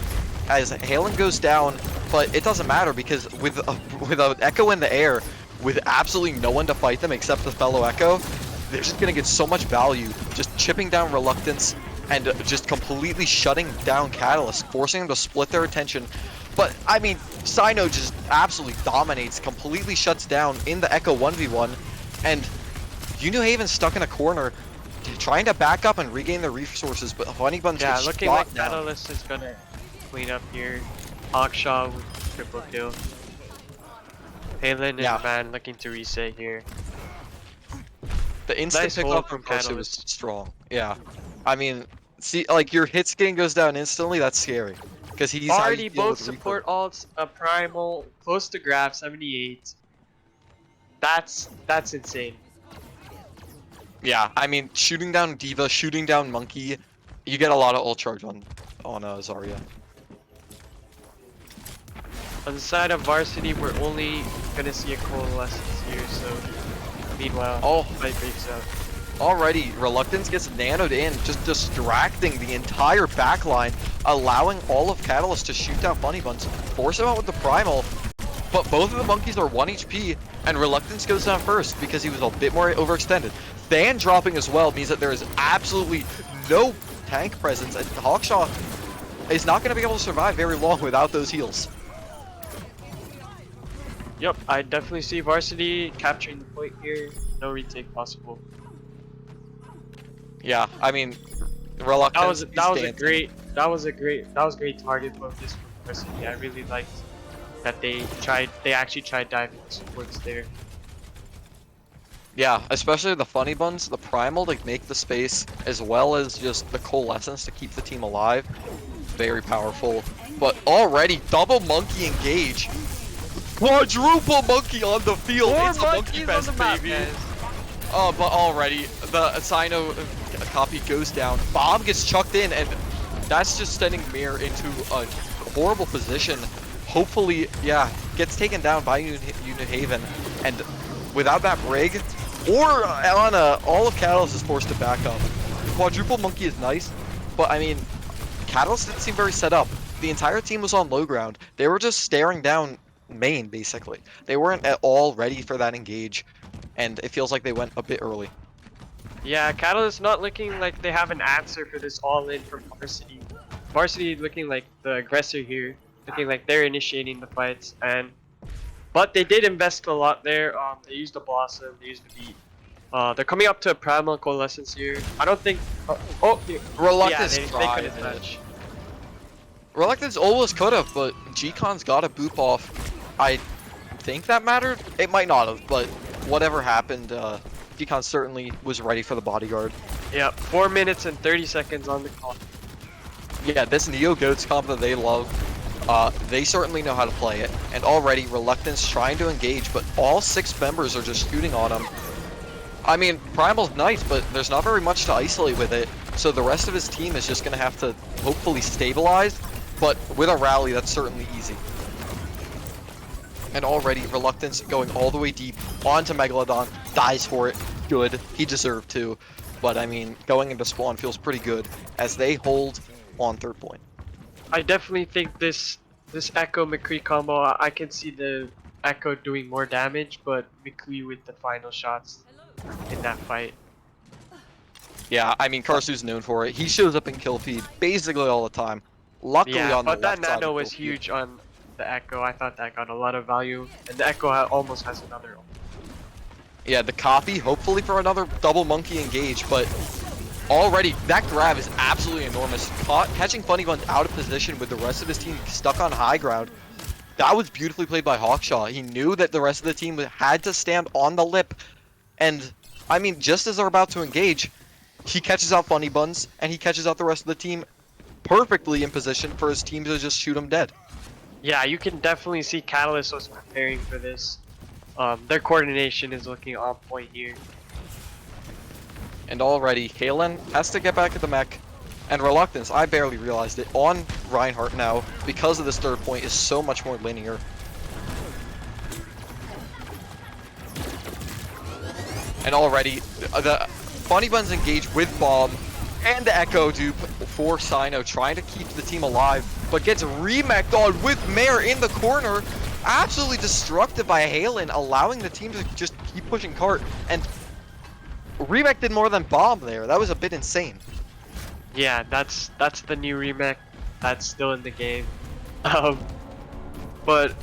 As Halen goes down, but it doesn't matter because with an Echo in the air, with absolutely no one to fight them except the fellow Echo, they're just gonna get so much value, just chipping down Reluctance and just completely shutting down Catalyst, forcing them to split their attention. But, I mean, Sino just absolutely dominates, completely shuts down in the Echo 1v1, and UNew Haven's stuck in a corner, trying to back up and regain their resources, but Honey Buns Yeah, gets looking shot like down. Catalyst is gonna clean up here. Hawkshaw with triple kill. Halen Yeah. and Van looking to reset here. The instant Nice pick hold up from from Karsu was Catalyst. strong. Yeah. I mean, see, like, your hit scan goes down instantly, that's scary. Because he's how you Already deal both with Reaper. support alts, a primal, close to graph, 78. That's insane. Yeah, I mean, shooting down Diva, shooting down Monkey, you get a lot of ult charge on Zarya. On the side of Varsity, we're only gonna see a coalescence here, so meanwhile, Oh. fight breaks out. Already, Reluctance gets nanoed in, just distracting the entire backline, allowing all of Catalyst to shoot down Bunny Buns, force him out with the Primal, but both of the monkeys are 1 HP, and Reluctance goes down first because he was a bit more overextended. Than dropping as well means that there is absolutely no tank presence, and Hawkshaw is not going to be able to survive very long without those heals. Yep, I definitely see Varsity capturing the point here. No retake possible. Yeah, I mean, Reluctance. That was great target focus from Varsity. I really liked that they actually tried diving supports there. Yeah, especially the Funny Buns, the Primal to make the space, as well as just the Coalescence to keep the team alive. Very powerful. But already, double Monkey engage. Quadruple Monkey on the field. More It's a Monkey monkeys Fest, on the map, baby. guys. Oh, but already the Sino copy goes down. Bomb gets chucked in, and that's just sending Mir into a horrible position. Hopefully, yeah, gets taken down by Unit Haven, and without that rig, or Elena, all of Catalyst is forced to back up. Quadruple Monkey is nice, but I mean, Catalyst didn't seem very set up. The entire team was on low ground. They were just staring down main, basically. They weren't at all ready for that engage, and it feels like they went a bit early. Yeah, Catalyst not looking like they have an answer for this all-in from Varsity. Varsity looking like the aggressor here, looking like they're initiating the fights, but they did invest a lot there. They used the Blossom, they used the Beat. They're coming up to a Primal Coalescence here. I don't think. Reluctance yeah, they tried couldn't touch. Reluctance almost could have, but G-Con's got a boop off. I think that mattered. It might not have, but whatever happened, G-Con certainly was ready for the bodyguard. Yeah, 4 minutes and 30 seconds on the clock. Yeah, this Neo Goats comp that they love, they certainly know how to play it. And already, Reluctance trying to engage, but all 6 members are just shooting on him. I mean, Primal's nice, but there's not very much to isolate with it. So the rest of his team is just going to have to hopefully stabilize. But with a rally, that's certainly easy. And already, Reluctance going all the way deep onto Megalodon, dies for it. Good. He deserved to. But I mean, going into spawn feels pretty good as they hold on third point. I definitely think this Echo McCree combo, I can see the Echo doing more damage, but McCree with the final shots in that fight. Yeah, I mean, Karsu's known for it. He shows up in kill feed basically all the time. Luckily Yeah, on the but that left side nano of was kill feed. huge on the Echo. I thought that got a lot of value, and the Echo almost has another. Yeah, the copy, hopefully for another double monkey engage, but already that grab is absolutely enormous. Catching Funny Buns out of position with the rest of his team stuck on high ground. That was beautifully played by Hawkshaw. He knew that the rest of the team had to stand on the lip, and I mean, just as they're about to engage, he catches out Funny Buns, and he catches out the rest of the team perfectly in position for his team to just shoot him dead. Yeah, you can definitely see Catalyst was preparing for this. Their coordination is looking on point here. And already, Kalen has to get back at the mech. And Reluctance, I barely realized it, on Reinhardt now, because of this third point, is so much more linear. And already, the Funny Buns engage with Bomb and the Echo dupe for Sino, trying to keep the team alive, but gets remeched on with Mare in the corner. Absolutely destructive by Halen, allowing the team to just keep pushing cart. And Remec did more than Bomb there. That was a bit insane. Yeah, that's the new remake. That's still in the game. But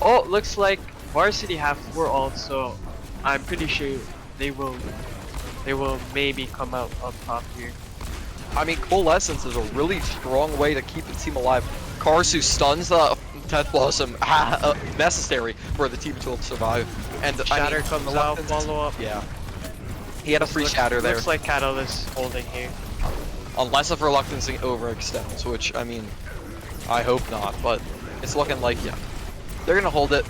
looks like Varsity have 4 ults, so I'm pretty sure they will maybe come out up top here. I mean, Coalescence is a really strong way to keep the team alive. Karsu stuns the Death Blossom, necessary for the team to survive. And Shatter I mean, comes out, Reluctance- follow up. Yeah. He had a free shatter there. Looks like Catalyst holding here. Unless if Reluctance overextends, which, I mean, I hope not, but it's looking like, yeah. They're gonna hold it.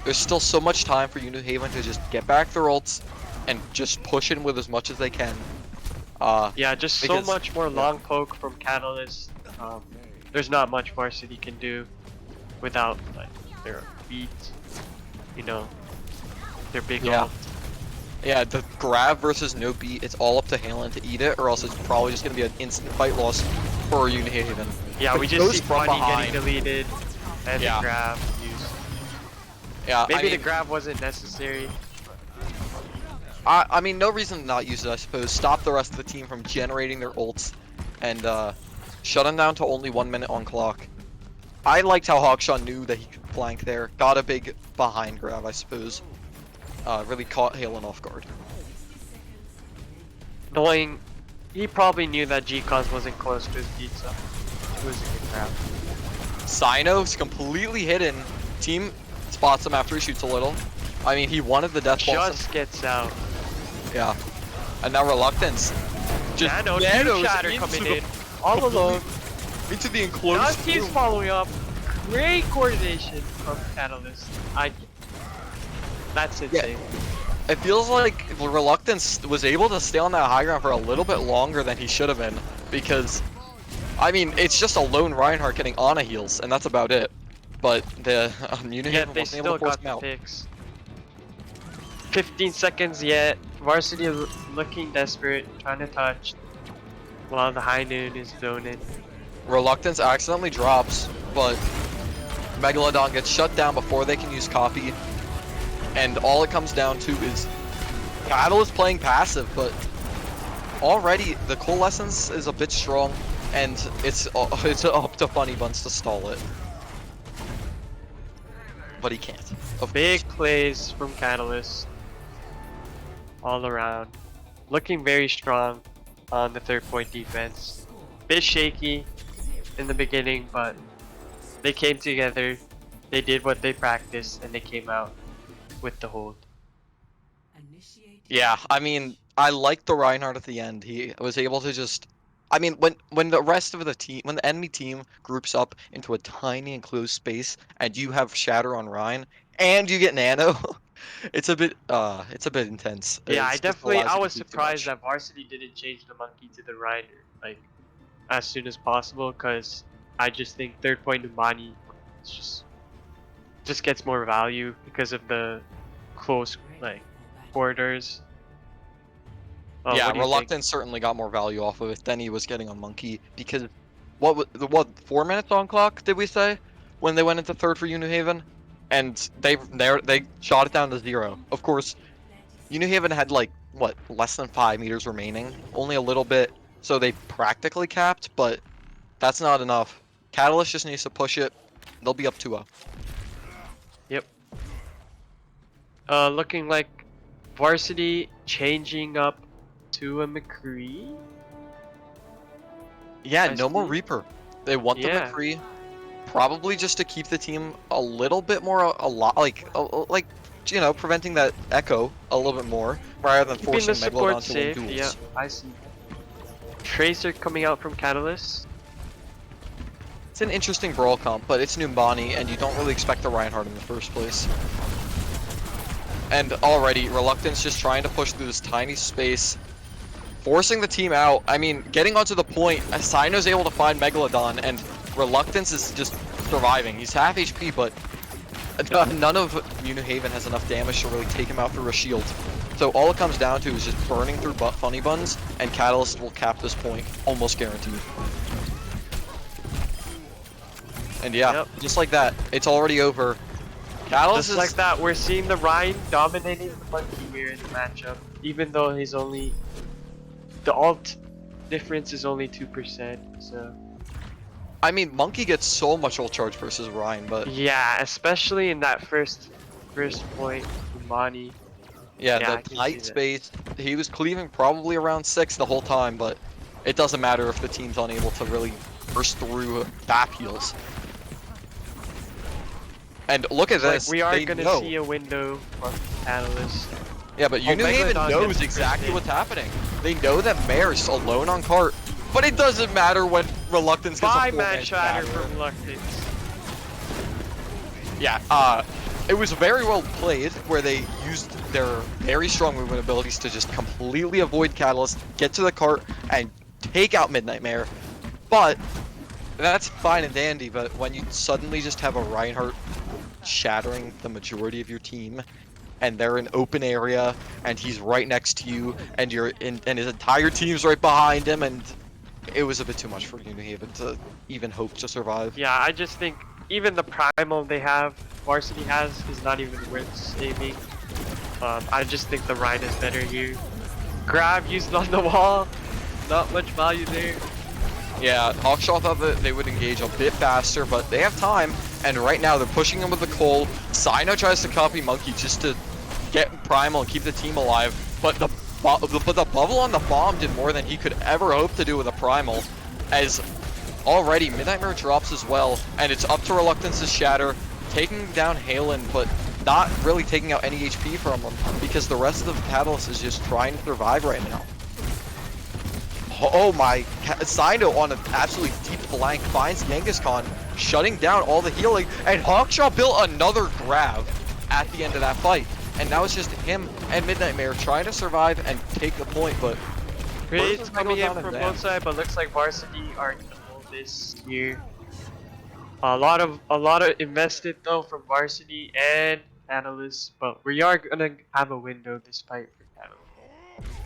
There's still so much time for UNew Haven to just get back their ults and just push in with as much as they can. Yeah, just because- so much more long poke from Catalyst. There's not much Varsity can do without like their beats, you know, their big Yeah. ult. Yeah, the grab versus no beat, it's all up to Halen to eat it, or else it's probably just gonna be an instant fight loss for UNew Haven. Yeah, But we goes just see from Funny behind. getting deleted and Yeah. the grab used. Yeah, Maybe I mean, the grab wasn't necessary. I mean, no reason to not use it, I suppose. Stop the rest of the team from generating their ults, and shut them down to only 1 minute on clock. I liked how Hawkshaw knew that he could flank there. Got a big behind grab, I suppose. Really caught Halen off guard. Knowing he probably knew that G-Cons wasn't close to his beat, so it was a good grab. Sino's completely hidden. Team spots him after he shoots a little. I mean, he wanted the death blossom. Just gets out. Yeah. And now Reluctance. Just Nano, nanos two shatter into coming the- in, all alone. Into the Now enclosed he's room. following up. Great coordination from Catalyst. That's insane. it feels like Reluctance was able to stay on that high ground for a little bit longer than he should have been, because, I mean, it's just a lone Reinhardt getting on a heals, and that's about it. But the UNew Yeah, wasn't they able still to force got him the out. picks. 15 seconds yet. Varsity looking desperate, trying to touch, while the High Noon is zoning. Reluctance accidentally drops, but Megalodon gets shut down before they can use copy. And all it comes down to is Catalyst playing passive, but already the Coalescence is a bit strong, and it's up to Funny Buns to stall it. But he can't. Big plays from Catalyst all around. Looking very strong on the 3rd-point defense. Bit shaky in the beginning, but they came together. They did what they practiced, and they came out with the hold. Yeah, I mean, I liked the Reinhardt at the end. He was able to just, I mean, when the rest of the team, when the enemy team groups up into a tiny enclosed space, and you have Shatter on Rhine, and you get Nano, it's a bit intense. Yeah, It's just allows I you to was do too surprised much. that Varsity didn't change the monkey to the Reiner like as soon as possible, because I just think 3rd-point Umani just gets more value because of the close like corridors. Oh, Yeah, what do you think? Reluctance certainly got more value off of it than he was getting on Monkey, because what 4 minutes on clock did we say when they went into third for UNew Haven, and they shot it down to 0. Of course, UNew Haven had like what, less than 5 meters remaining, only a little bit, so they practically capped, but that's not enough. Catalyst just needs to push it. They'll be up 2-0. Yep. Looking like Varsity changing up to a McCree. Yeah, I no more see. Reaper. They want the Yeah. McCree, probably just to keep the team a little bit more like you know, preventing that echo a little bit more rather than Keeping the forcing Megalodon support to win safe. duels. Yeah, I see. Tracer coming out from Catalyst. It's an interesting brawl comp, but it's Numbani, and you don't really expect the Reinhardt in the first place. And already, Reluctance just trying to push through this tiny space, forcing the team out. I mean, getting onto the point, Sino's able to find Megalodon, and Reluctance is just surviving. He's half HP, but none of UNew Haven has enough damage to really take him out through a shield. So all it comes down to is just burning through Funny Buns, and Catalyst will cap this point, almost guaranteed. And yeah, Yep. just like that, it's already over. Catalyst Just is like that, we're seeing the Rhine dominating the monkey here in the matchup, even though he's only the alt difference is only 2%. So I mean, Monkey gets so much ult charge versus Ryan, but yeah, especially in that first point, Umani. yeah, Yeah, I the can see tight that. space, he was cleaving probably around 6 the whole time, but it doesn't matter if the team's unable to really burst through back heals. And look at Like this, we are they gonna know. see a window from Catalyst. Yeah, but UNew Haven Megalodon knows gets exactly first what's happening. They know that Mare's alone on cart, but it doesn't matter when Reluctance gets a 5-man 4-man shatter shatter. from Reluctance. Yeah, it was very well played, where they used their very strong movement abilities to just completely avoid Catalyst, get to the cart, and take out Midnight Mare. But that's fine and dandy, but when you suddenly just have a Reinhardt shattering the majority of your team, and they're in open area, and he's right next to you, and and his entire team's right behind him, and it was a bit too much for UNew Haven to even hope to survive. Yeah, I just think even the primal they have, Varsity has, is not even worth saving. I just think the Rhine is better here. Grab used on the wall, not much value there. Yeah, Hawkshaw thought that they would engage a bit faster, but they have time, and right now they're pushing him with the Cole. Sino tries to copy Monkey just to get Primal and keep the team alive, but the bubble on the bomb did more than he could ever hope to do with a Primal, as already Midnight Mirror drops as well, and it's up to Reluctance's Shatter, taking down Halen, but not really taking out any HP from him, because the rest of the Catalyst is just trying to survive right now. Oh my, Sino on an absolutely deep flank finds Genghis-Khan, shutting down all the healing, and Hawkshaw built another grab at the end of that fight. And now it's just him and Midnight Mare trying to survive and take the point, but Trades Versus coming goes in on from and both sides, but looks like Varsity are gonna hold this here. A lot of invested though from Varsity and Catalyst, but we are gonna have a window despite for Catalyst.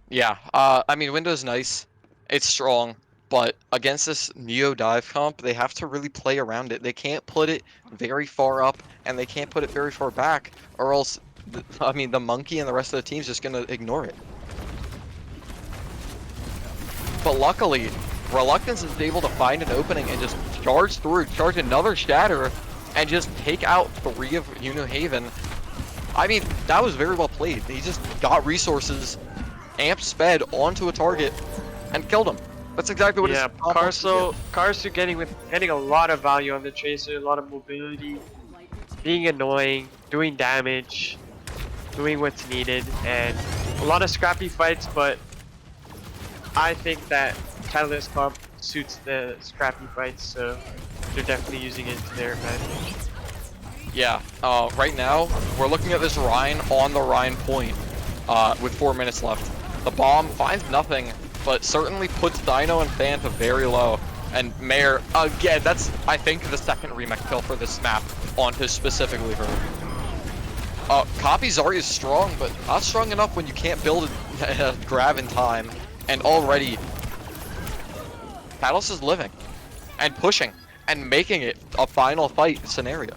yeah, I mean, Window's nice. It's strong, but against this Neo dive comp, they have to really play around it. They can't put it very far up, and they can't put it very far back, or else, I mean, the monkey and the rest of the team's just gonna ignore it. But luckily, Reluctance is able to find an opening and just charge another Shatter, and just take out 3 of UNew Haven. I mean, that was very well played. He just got resources, amp sped onto a target, and killed him. That's exactly what Yeah, his comp wants to do. Karsu getting a lot of value on the Tracer, a lot of mobility, being annoying, doing damage, doing what's needed, and a lot of scrappy fights, but I think that Catalyst comp suits the scrappy fights, so they're definitely using it to their advantage. Yeah, right now, we're looking at this Rhine on the Rhine point, with 4 minutes left. The bomb finds nothing, but certainly puts Dino and Fanta very low. And Mare, again, that's, I think, the second remake kill for this map onto specifically her. Copy Zarya is strong, but not strong enough when you can't build a grab in time. And already, Catalyst is living, and pushing, and making it a final fight scenario.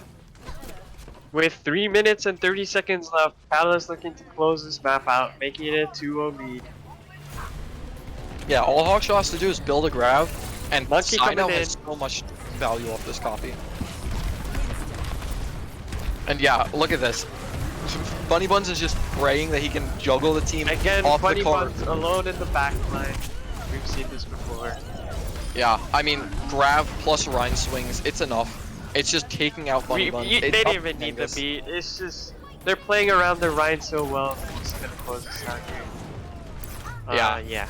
With 3 minutes and 30 seconds left, Catalyst looking to close this map out, making it a 2-0 lead. Yeah, all Hawkshaw has to do is build a grab, and Monkey Sino coming has in. so much value off this copy. And yeah, look at this. Bunny Buns is just praying that he can juggle the team Again, off the Funny card. Buns alone in the backline. We've seen this before. Yeah, I mean, grab plus Rhine swings, it's enough. It's just taking out Bunny Buns. They It's didn't up even to need the Angus. beat. It's just they're playing around the Rhine so well. They're just gonna close this out here. Yeah.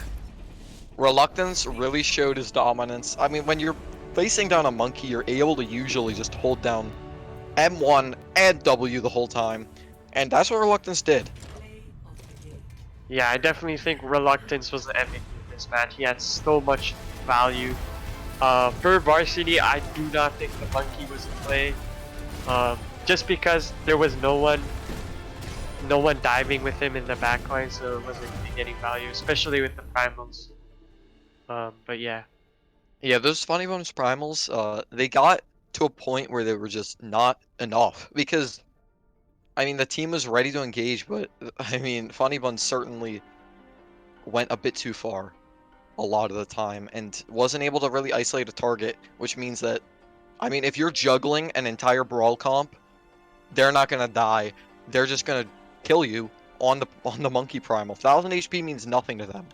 Reluctance really showed his dominance. I mean, when you're facing down a monkey, you're able to usually just hold down M1 and W the whole time. And that's what Reluctance did. Yeah, I definitely think Reluctance was the MVP of this match. He had so much value. For Varsity, I do not think the monkey was in play. Just because there was no one diving with him in the backline, so it wasn't really getting value, especially with the primals. But yeah. Yeah, those Funny Bones Primals, they got to a point where they were just not enough. Because, I mean, the team was ready to engage, but, I mean, Funny Bones certainly went a bit too far a lot of the time and wasn't able to really isolate a target, which means that, I mean, if you're juggling an entire brawl comp, they're not gonna die. They're just gonna kill you on the monkey primal. 1000 HP means nothing to them.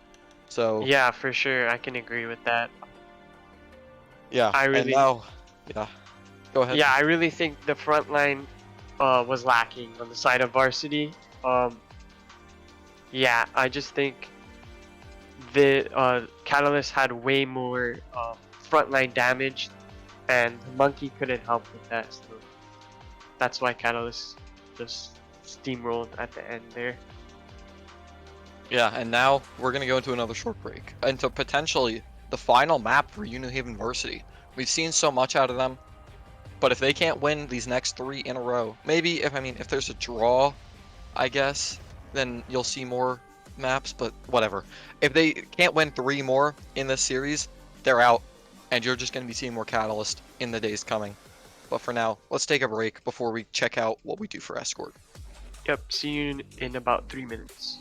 So Yeah, for sure. I can agree with that. yeah, I and really now, yeah, go ahead. Yeah, I really think the front line was lacking on the side of Varsity. Yeah, I just think the Catalyst had way more frontline damage, and Monkey couldn't help with that. So that's why Catalyst just steamrolled at the end there. Yeah, and now we're gonna go into another short break, into potentially the final map for UNew Haven Varsity. We've seen so much out of them, but if they can't win these next 3 in a row, maybe if there's a draw, I guess, then you'll see more maps. But whatever. If they can't win 3 more in this series, they're out, and you're just gonna be seeing more Catalyst in the days coming. But for now, let's take a break before we check out what we do for Escort. Yep, see you in about 3 minutes.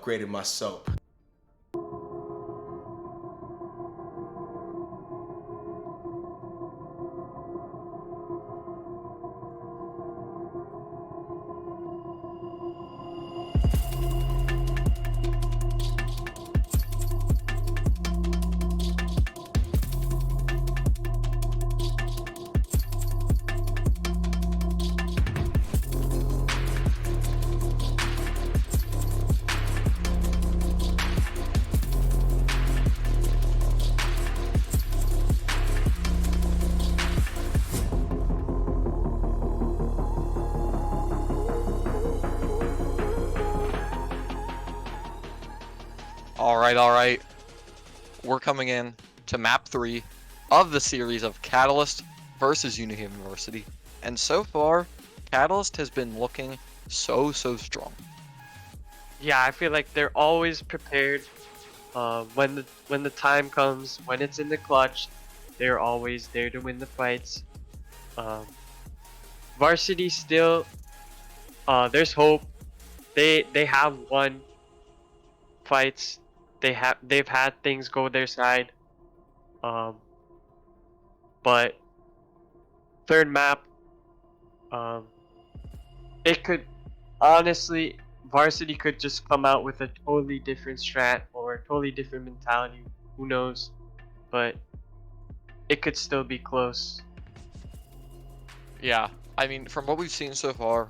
upgraded my soap. All right. We're coming in to map 3 of the series of Catalyst versus UNew Varsity. And so far, Catalyst has been looking so strong. Yeah, I feel like they're always prepared. When the time comes, when it's in the clutch, they're always there to win the fights. Varsity still, there's hope. They have won fights. They've had things go their side. But third map, it could honestly, Varsity could just come out with a totally different strat or a totally different mentality. Who knows? But it could still be close. Yeah, I mean, from what we've seen so far,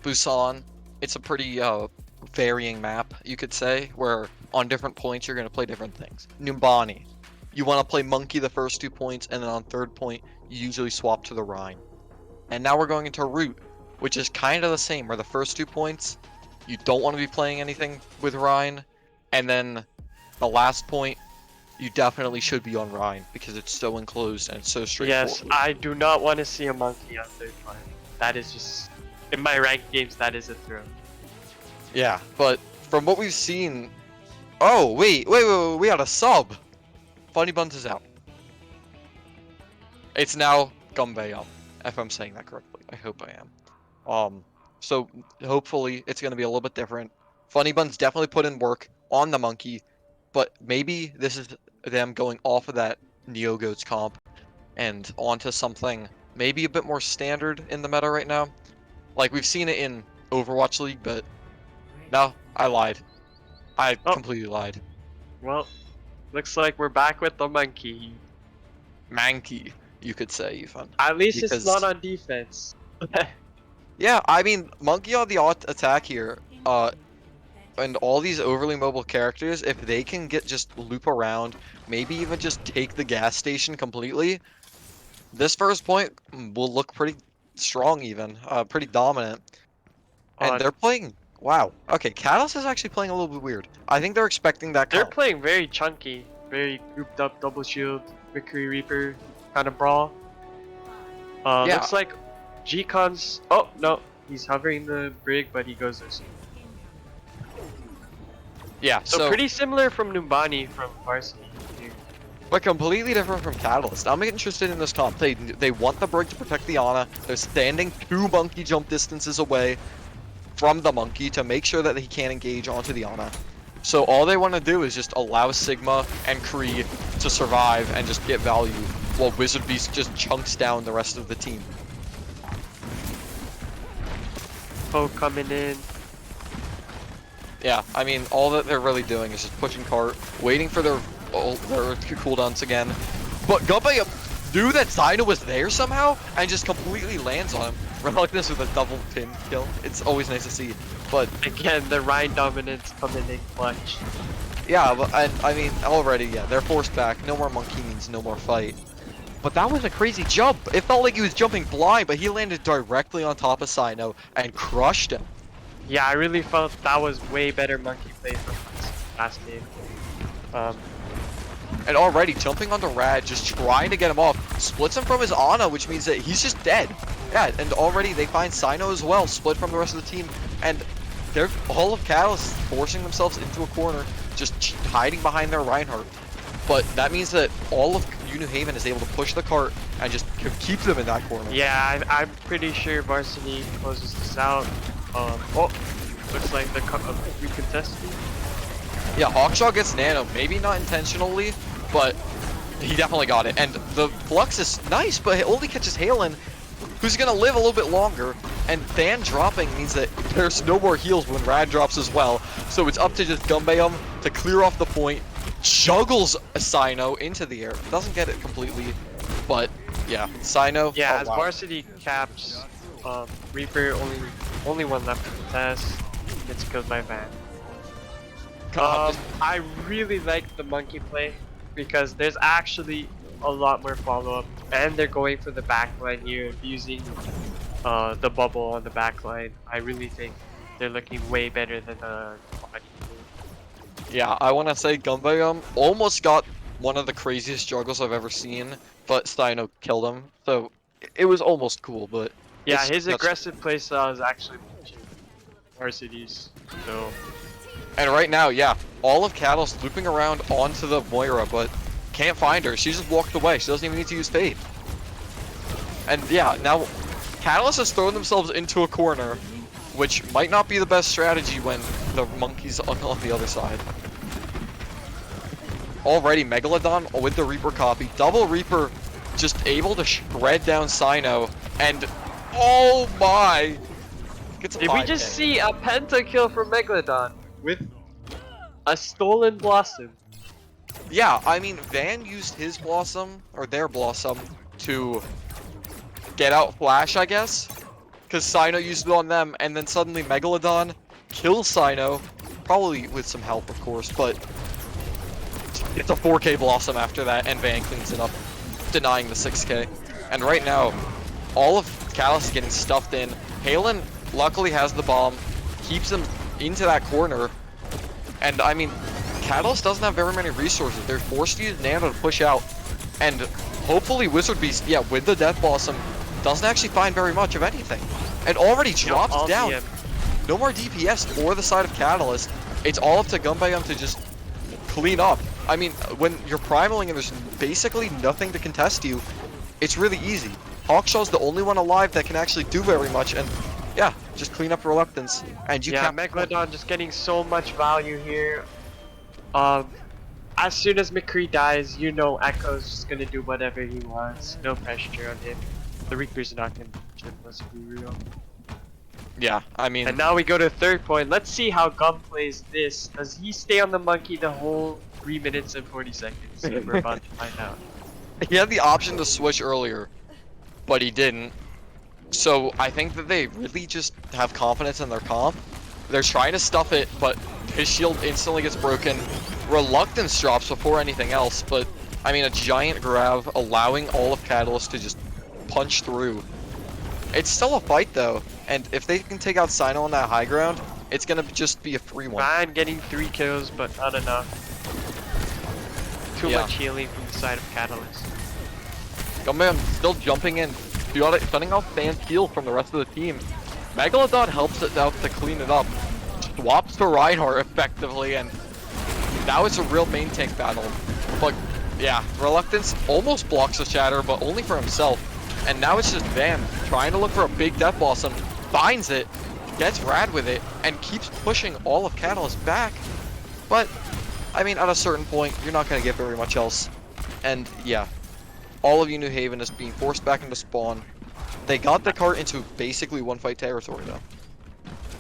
Busan, it's a pretty varying map, you could say, where on different points you're going to play different things. Numbani, you want to play Monkey the first 2 points, and then on third point, you usually swap to the Rhine. And now we're going into Root, which is kind of the same, where the first 2 points, you don't want to be playing anything with Rhine, and then the last point, you definitely should be on Rhine, because it's so enclosed and it's so straightforward. Yes, I do not want to see a Monkey on third point. That is just, in my ranked games, that is a throw. Yeah, but from what we've seen... Oh, wait, we got a sub! Funny Buns is out. It's now Gumbay, if I'm saying that correctly. I hope I am. So hopefully it's going to be a little bit different. Funny Buns definitely put in work on the Monkey, but maybe this is them going off of that NeoGoats comp and onto something maybe a bit more standard in the meta right now. Like, we've seen it in Overwatch League, but no, I lied. I completely lied. Well, looks like we're back with the Monkey. Manky, you could say, even. At least Because... it's not on defense. Yeah, I mean, Monkey on the attack here, and all these overly mobile characters, if they can just loop around, maybe even just take the gas station completely, this first point will look pretty strong even, pretty dominant. And they're playing, wow, okay, Catalyst is actually playing a little bit weird. I think they're expecting that They're comp. playing very chunky, very grouped up, double shield, Victory Reaper kind of brawl. Yeah. Looks like G-Con's, oh no, he's hovering the brig, but he goes this. Yeah, So pretty similar from Numbani from Varsity here. But completely different from Catalyst. I'm interested in this comp. They want the brig to protect the Ana. They're standing 2 Monkey jump distances away from the Monkey to make sure that he can't engage onto the Ana. So all they want to do is just allow Sigma and Kree to survive and just get value, while Wizard Beast just chunks down the rest of the team. Poke coming in. Yeah, I mean, all that they're really doing is just pushing cart, waiting for their cooldowns again. But Gumbay knew that Cyno was there somehow, and just completely lands on him. Reluctance with a double pin kill. It's always nice to see. But again, the Rhine dominance coming in clutch. Yeah, but I mean, already, yeah, they're forced back. No more Monkey means no more fight. But that was a crazy jump. It felt like he was jumping blind, but he landed directly on top of Cyno and crushed him. Yeah, I really felt that was way better Monkey play from last game. And already jumping onto Rad, just trying to get him off, splits him from his Ana, which means that he's just dead. Yeah, and already they find Cyno as well, split from the rest of the team, and they're all of Catalyst forcing themselves into a corner, just hiding behind their Reinhardt. But that means that all of UNew Haven is able to push the cart and just keep them in that corner. Yeah, I'm pretty sure Varsity closes this out. Oh, Looks like the recontested. Yeah, Hawkshaw gets nano, maybe not intentionally, but he definitely got it. And the Flux is nice, but it only catches Halen, who's gonna live a little bit longer. And Van dropping means that there's no more heals when Rad drops as well. So it's up to just Gumbayum to clear off the point, juggles a Sino into the air. Doesn't get it completely, but yeah, Sino. Yeah, oh, as wow. Varsity caps, Reaper only one left to contest. Gets killed by Van. God, I really like the monkey play because there's actually a lot more follow-up, and they're going for the backline here, using the bubble on the backline. I really think they're looking way better than the body. Yeah, I want to say Gumbayum almost got one of the craziest juggles I've ever seen, but Steino killed him. So it was almost cool, but Yeah, it's his nuts. aggressive playstyle is actually Varsity's. So And right now, yeah, all of Catalyst looping around onto the Moira, but can't find her. She just walked away. She doesn't even need to use Fade. And yeah, now Catalyst has thrown themselves into a corner, which might not be the best strategy when the monkey's on the other side. Already, Megalodon with the Reaper copy. Double Reaper just able to shred down Sino, and oh my! Gets a did we 5K. just see a pentakill from Megalodon with a stolen Blossom? Yeah, I mean, Van used his Blossom, or their Blossom, to get out Flash, I guess? Because Sino used it on them, and then suddenly Megalodon kills Sino, probably with some help, of course, but it's a 4K Blossom after that, and Van cleans it up, denying the 6K. And right now, all of Callus is getting stuffed in. Halen luckily has the bomb, keeps him into that corner, and I mean, Catalyst doesn't have very many resources. They're forced to use Nano to push out, and hopefully Wizard Beast, yeah, with the Death Blossom, doesn't actually find very much of anything. And already drops down. No more DPS for the side of Catalyst. It's all up to Gumbayum to just clean up. I mean, when you're primaling and there's basically nothing to contest you, it's really easy. Hawkshaw's the only one alive that can actually do very much, and yeah, just clean up Reluctance. And you can't. Megalodon just getting so much value here. As soon as McCree dies, you know Echo's just gonna do whatever he wants. No pressure on him. The Reaper's not gonna touch him, let's be real. Yeah, I mean. And now we go to third point. Let's see how Gum plays this. Does he stay on the monkey the whole 3 minutes and 40 seconds? We're about to find out. He had the option to switch earlier, but he didn't. So I think that they really just have confidence in their comp. They're trying to stuff it, but his shield instantly gets broken. Reluctance drops before anything else, but I mean, a giant grab allowing all of Catalyst to just punch through. It's still a fight though, and if they can take out Sino on that high ground, it's gonna just be a 3-1. Van getting 3 kills, but not enough. Too much healing from the side of Catalyst. Gumbayum still jumping in, cutting off Van's heal from the rest of the team. Megalodon helps it out to clean it up. Swaps to Reinhardt effectively, and now it's a real main tank battle. But yeah, Reluctance almost blocks the shatter, but only for himself. And now it's just Van trying to look for a big Death Blossom, finds it, gets Rad with it, and keeps pushing all of Catalyst back. But, I mean, at a certain point, you're not going to get very much else. And yeah, all of UNew Haven is being forced back into spawn. They got the cart into basically one-fight territory though.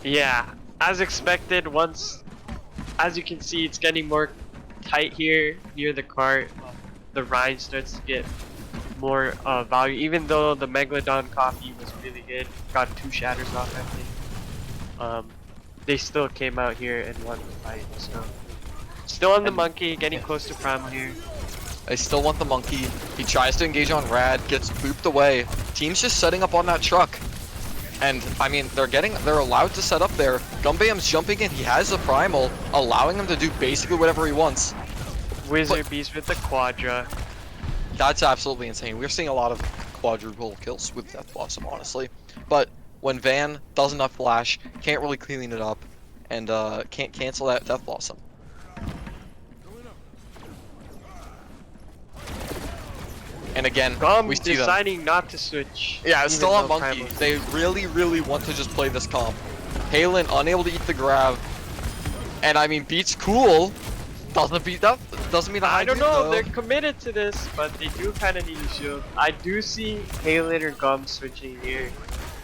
Yeah, as expected, as you can see, it's getting more tight here near the cart. The Rhine starts to get more value, even though the Megalodon copy was really good. Got 2 shatters off, I think. They still came out here and won the fight, so. Still on the monkey, getting close to Prime here. They still want the monkey. He tries to engage on Rad, gets booped away. Team's just setting up on that truck. And I mean, they're allowed to set up there. Gumbayum's jumping in, he has the primal, allowing him to do basically whatever he wants. Wizard Beast with the Quadra. That's absolutely insane. We're seeing a lot of quadruple kills with Death Blossom, honestly. But when Van does enough flash, can't really clean it up, and can't cancel that Death Blossom. And again, we see deciding not to switch. Yeah, it's still even on though monkey. Primal- They really want to just play this comp. Halen unable to eat the grab. And I mean, beats cool. Doesn't beat that. Doesn't mean I don't do, know though. if they're committed to this, but they do kind of need a shield. I do see Halen or Gum switching here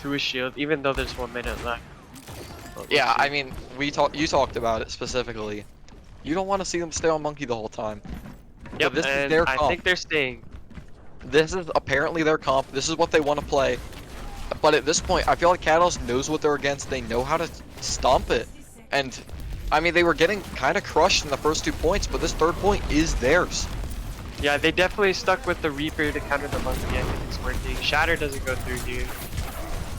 to a shield, even though there's 1 minute left. But Yeah, we'll see. I mean, you talked about it specifically. You don't want to see them stay on Monkey the whole time. Yep, this is and their I comp. think they're staying. This is apparently their comp. This is what they want to play. But at this point, I feel like Catalyst knows what they're against. They know how to stomp it. And, I mean, they were getting kind of crushed in the first 2 points, but this 3rd point is theirs. Yeah, they definitely stuck with the Reaper to counter the Monkey. I think it's working. Shatter doesn't go through here.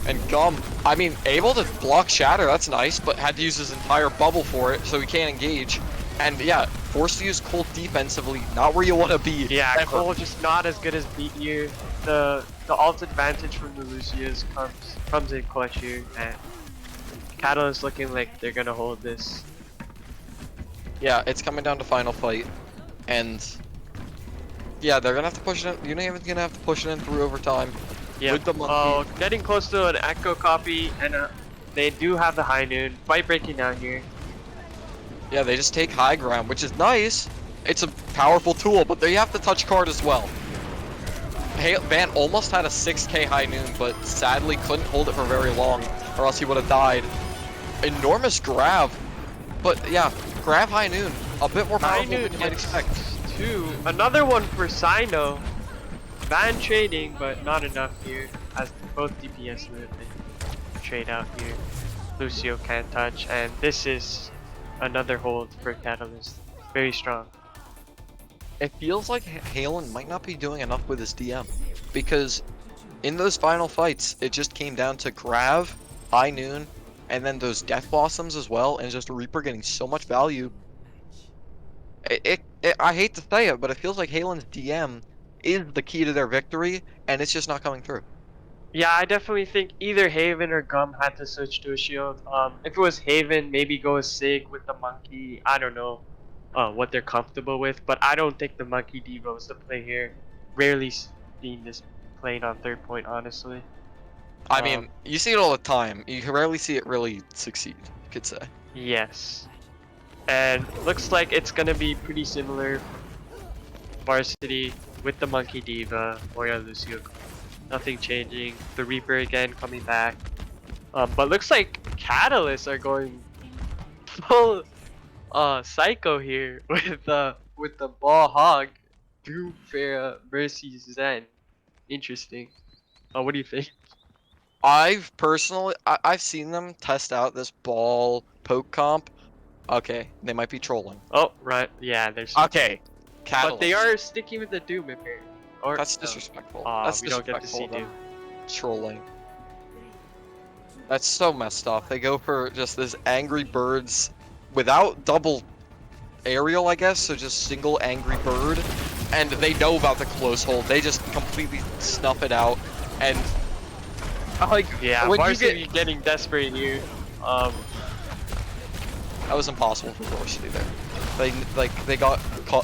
And Gum, I mean, able to block Shatter, that's nice, but had to use his entire bubble for it, so he can't engage. And yeah, forced to use Colt defensively, not where you want to be. Yeah, ever. Cole just not as good as beat here. The ult advantage from the Lucius comes in clutch here, and Catalyst looking like they're gonna hold this. Yeah, it's coming down to final fight, and yeah, they're gonna have to push it in. Union's gonna have to push it in through overtime. Yeah, With the Monkey. getting close to an echo copy, and they do have the high noon. Fight breaking down here. Yeah, they just take high ground, which is nice. It's a powerful tool, but they have to touch card as well. Van almost had a 6k high noon, but sadly couldn't hold it for very long, or else he would have died. Enormous grab, but yeah, grab high noon, a bit more High powerful noon than you might gets expect. 2. Another one for Sino. Van trading, but not enough here, as both DPS live and trade out here. Lucio can't touch, and this is another hold for Catalyst. Very strong. It feels like Halen might not be doing enough with his DM, because in those final fights, it just came down to Grav, High Noon, and then those Death Blossoms as well, and just Reaper getting so much value. I hate to say it, but it feels like Halen's DM is the key to their victory, and it's just not coming through. Yeah, I definitely think either Haven or Gum had to switch to a shield. If it was Haven, maybe go a Sig with the Monkey. I don't know what they're comfortable with, but I don't think the Monkey Devo is the play here. Rarely seen this played on 3rd point, honestly. I mean, you see it all the time. You rarely see it really succeed, you could say. Yes. And looks like it's gonna be pretty similar. Varsity with the Monkey Diva, Moya Lucio. Nothing changing. The Reaper again coming back. But looks like Catalysts are going full psycho here with the Ball Hog Doom Fair versus Zen. Interesting. What do you think? I've seen them test out this ball poke comp. Okay, they might be trolling. Oh, right. Yeah, there's. Okay, But they Catalyst. are sticking with the Doom apparently. Or That's no. disrespectful. Aw, That's we don't get to see disrespectful. Doom. Trolling. That's so messed up. They go for just this Angry Birds without double aerial, I guess, so just single Angry Bird. And they know about the close hold. They just completely snuff it out. And like, Yeah, when you Varsity getting desperate here. that was impossible for Varsity there.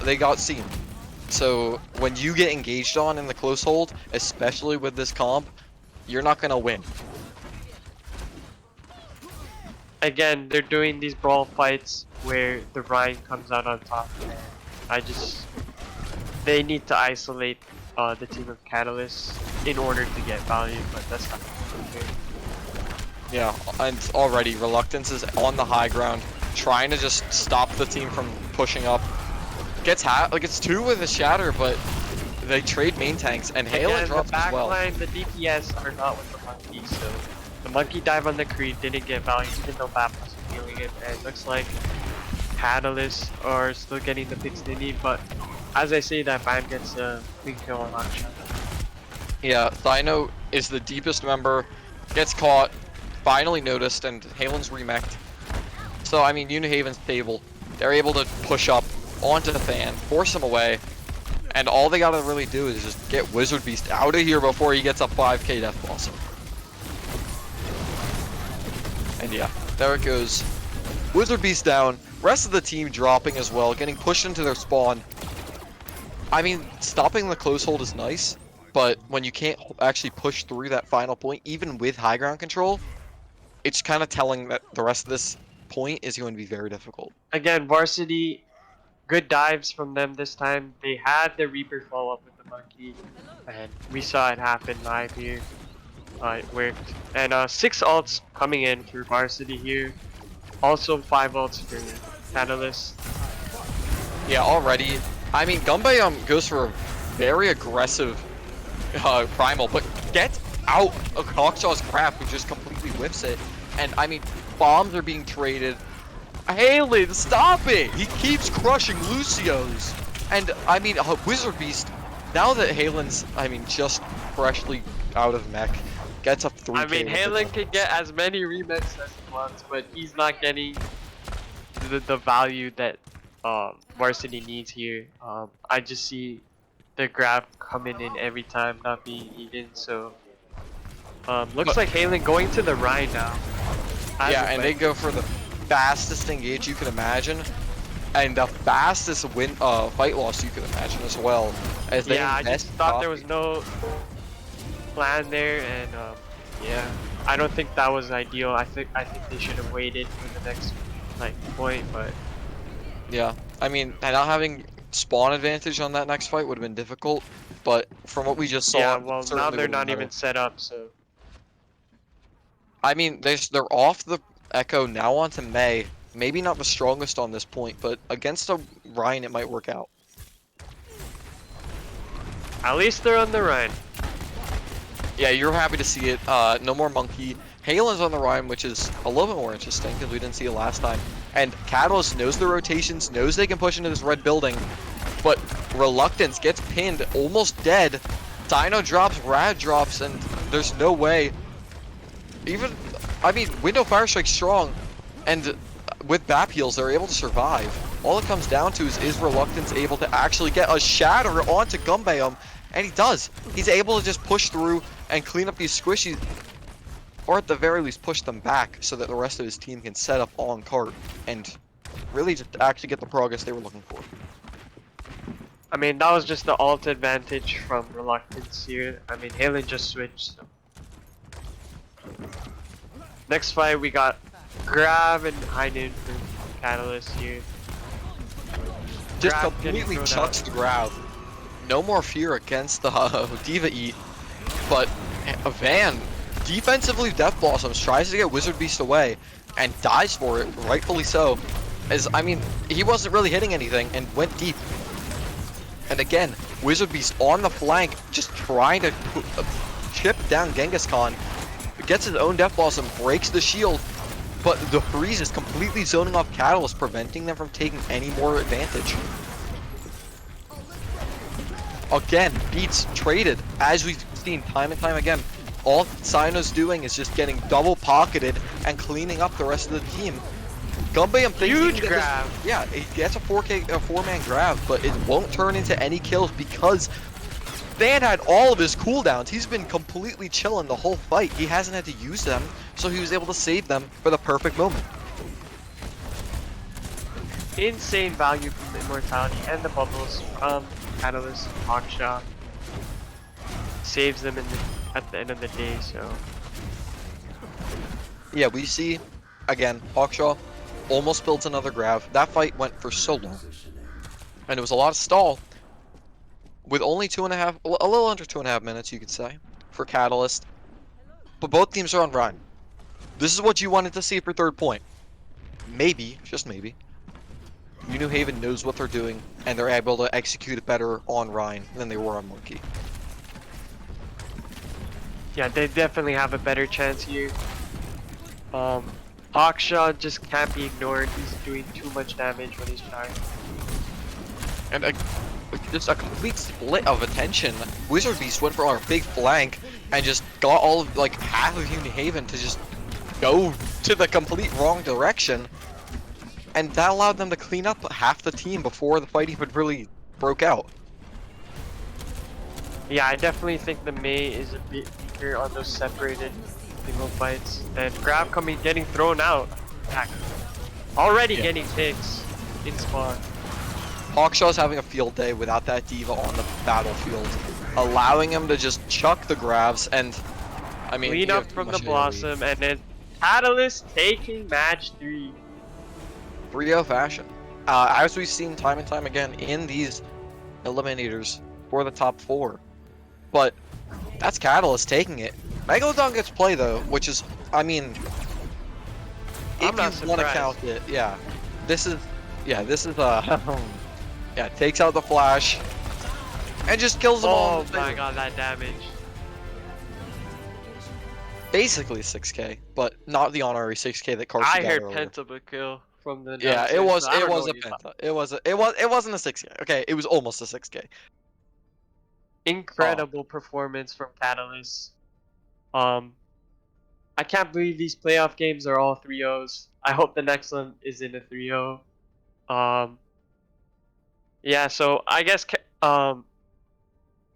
They got seen. So when you get engaged on in the close hold, especially with this comp, you're not gonna win. Again, they're doing these brawl fights where the Ryan comes out on top. They need to isolate the team of Catalysts in order to get value, but that's not here. Yeah, and already Reluctance is on the high ground, trying to just stop the team from pushing up. Gets it's 2 with a shatter, but they trade main tanks, and Halen Again, drops the as well. backline, the DPS are not with the Monkey, so the Monkey dive on the Creed didn't get value, even though Bap wasn't healing it, and it looks like Catalysts are still getting the picks they need, but as I say that, Bam gets a big kill on Aksha. Yeah, Thino is the deepest member, gets caught, finally noticed, and Halen's remeked. So, I mean, Unihaven's stable. They're able to push up onto the fan, force him away, and all they gotta really do is just get Wizard Beast out of here before he gets a 5k Death Blossom. And yeah, there it goes. Wizard Beast down, rest of the team dropping as well, getting pushed into their spawn. I mean, stopping the close hold is nice, but when you can't actually push through that final point, even with high ground control, it's kind of telling that the rest of this point is going to be very difficult. Again, Varsity, good dives from them this time. They had the Reaper follow up with the Monkey, and we saw it happen live here. It worked. And 6 ults coming in for Varsity here. Also 5 ults for Catalyst. Yeah, already. I mean, Gunbei goes for a very aggressive primal, but gets out of Hawkshaw's grab, who just completely whips it. And I mean, bombs are being traded. Halen, stop it! He keeps crushing Lucio's. And I mean, Wizard Beast, now that Halen's, I mean, just freshly out of mech, gets up 3K. I mean, Halen can get as many remixes as he wants, but he's not getting the value that Varsity needs here. I just see the grab coming in every time, not being eaten. So looks like Halen going to the Rhine now. Yeah, and they go for the fastest engage you can imagine, and the fastest fight loss you can imagine as well. As they I just thought there was no plan there, and yeah, I don't think that was ideal. I think they should have waited for the next point, but yeah, I mean, not having spawn advantage on that next fight would have been difficult, but from what we just saw, yeah, well certainly now they're would've not been even better. set up, so I mean, they're off the Echo now onto May. Maybe not the strongest on this point, but against a Ryan it might work out. at least they're on the Rhine. Yeah, you're happy to see it. No more Monkey. Halen's on the Rhyme, which is a little bit more interesting because we didn't see it last time. And Catalyst knows the rotations, knows they can push into this red building, but Reluctance gets pinned, almost dead. Dino drops, Rad drops, and there's no way. Even, I mean, Window Fire Strike's strong, and with BAP heals, they're able to survive. All it comes down to is Reluctance able to actually get a shatter onto Gumbayum, and he does. He's able to just push through and clean up these squishies, or at the very least push them back so that the rest of his team can set up on cart and really just actually get the progress they were looking for. I mean, that was just the ult advantage from Reluctance here. I mean, Halen just switched. So. Next fight, we got Grab and Heinen for Catalyst here. Just Grab completely getting thrown chucks the grab. No more fear against the Diva Eat, but Van defensively Death Blossoms, tries to get Wizard Beast away and dies for it, rightfully so. As I mean, he wasn't really hitting anything and went deep. And again, Wizard Beast on the flank, just trying to chip down Genghis Khan. Gets his own Death Blossom, breaks the shield, but the freeze is completely zoning off Catalyst, preventing them from taking any more advantage. Again, beats traded, as we've seen time and time again. All Sino's doing is just getting double pocketed and cleaning up the rest of the team. Gumbayum thinks Huge he can get grab. this, yeah, he gets a 4-man grab, but it won't turn into any kills because Van had all of his cooldowns. He's been completely chilling the whole fight. He hasn't had to use them, so he was able to save them for the perfect moment. Insane value from the Immortality and the bubbles from Catalyst and Hawkshaw. Saves them at the end of the day, so. Yeah, we see, again, Hawkshaw almost builds another grab. That fight went for so long. And it was a lot of stall. With only 2.5, a little under 2.5 minutes, you could say, for Catalyst. But both teams are on Rhine. This is what you wanted to see for third point. Maybe, just maybe, UNew Haven knows what they're doing, and they're able to execute it better on Rhine than they were on Monkey. Yeah, they definitely have a better chance here. Hawkshaw just can't be ignored. He's doing too much damage when he's trying. And just a complete split of attention. Wizard Beast went for our big flank and just got all of, like, half of UNew Haven to just go to the complete wrong direction. And that allowed them to clean up half the team before the fight even really broke out. Yeah, I definitely think the Mei is a bit weaker on those separated single fights. And Grab getting thrown out. Already getting picks in spawn. Hawkshaw's having a field day without that diva on the battlefield, allowing him to just chuck the grabs and, I mean, Clean up from the Blossom, and then Catalyst taking match 3. 3-0 fashion. As we've seen time and time again in these eliminators for the top 4. But that's Catalyst taking it. Megalodon gets play though, which is, I mean, I'm not if you want to surprised. count it, yeah. This is yeah, yeah, takes out the flash and just kills them all. Oh my god, that damage. Basically 6k, but not the honorary 6k that Carson I got heard earlier. penta kill from the Yeah, announcers, it was so I don't know a what he's talking penta. It wasn't a 6k. Okay, it was almost a 6k. Incredible performance from Catalyst. I can't believe these playoff games are all 3-0s. I hope the next one is in a 3-0. Yeah, so I guess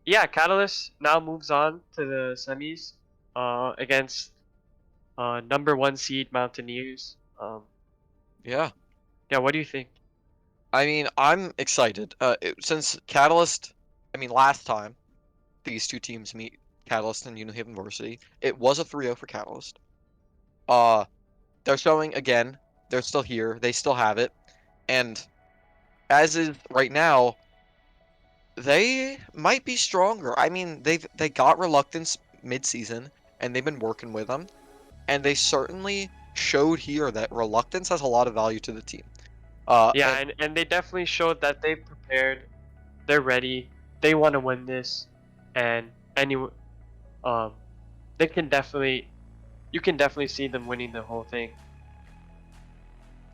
yeah, Catalyst now moves on to the semis against number 1 seed Mountaineers. Yeah. Yeah, what do you think? I mean, I'm excited. Since Catalyst, I mean, last time these two teams meet, Catalyst and UNew Varsity, it was a 3-0 for Catalyst. They're showing again, they're still here, they still have it, and as is right now, they might be stronger. I mean, they got Reluctance mid-season, and they've been working with them, and they certainly showed here that Reluctance has a lot of value to the team. Yeah, And and they definitely showed that they've prepared. They're ready. They want to win this, and um, they can definitely, you can definitely see them winning the whole thing.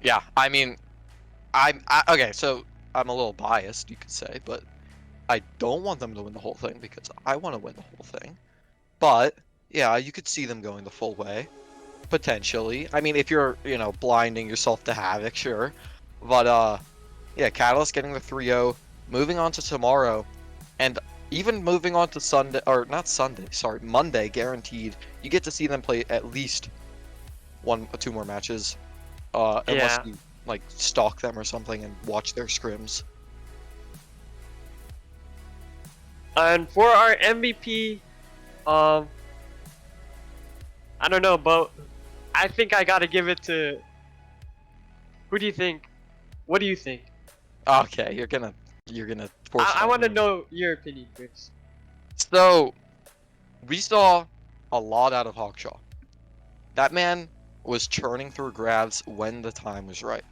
yeah, I mean, okay, so I'm a little biased, you could say, but I don't want them to win the whole thing because I want to win the whole thing. But yeah, you could see them going the full way, potentially. I mean, if you're, blinding yourself to Havoc, sure. But yeah, Catalyst getting the 3-0, moving on to tomorrow, and even moving on to Sunday, or not Sunday, sorry, Monday, guaranteed. You get to see them play at least 1 or 2 more matches, unless Yeah. you like stalk them or something and watch their scrims. And for our MVP, I don't know, but I think I gotta give it to. Who do you think? What do you think? Okay, you're gonna force. I want to know your opinion, Chris. So, we saw a lot out of Hawkshaw. That man was churning through grabs when the time was right.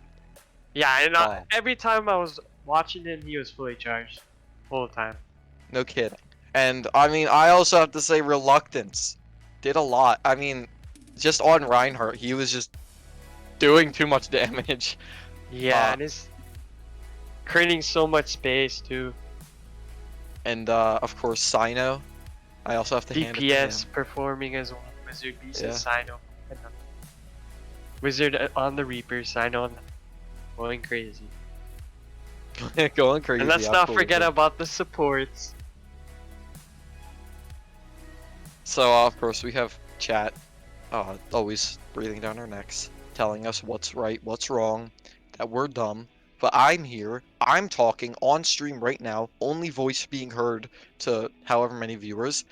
Yeah, and Wow. every time I was watching him, he was fully charged, whole time. No kidding. And I mean, I also have to say, Reluctance did a lot. I mean, just on Reinhardt, he was just doing too much damage. Yeah, and it's creating so much space too. And of course, Sino. I also have to hand it to him. DPS performing as well. Wizard Beast and Yeah. Sino. Wizard on the Reaper, Sino on going crazy. Going crazy. And let's not absolutely. forget about the supports. So of course we have chat, always breathing down our necks, telling us what's right, what's wrong, that we're dumb. But I'm here, I'm talking on stream right now, only voice being heard to however many viewers.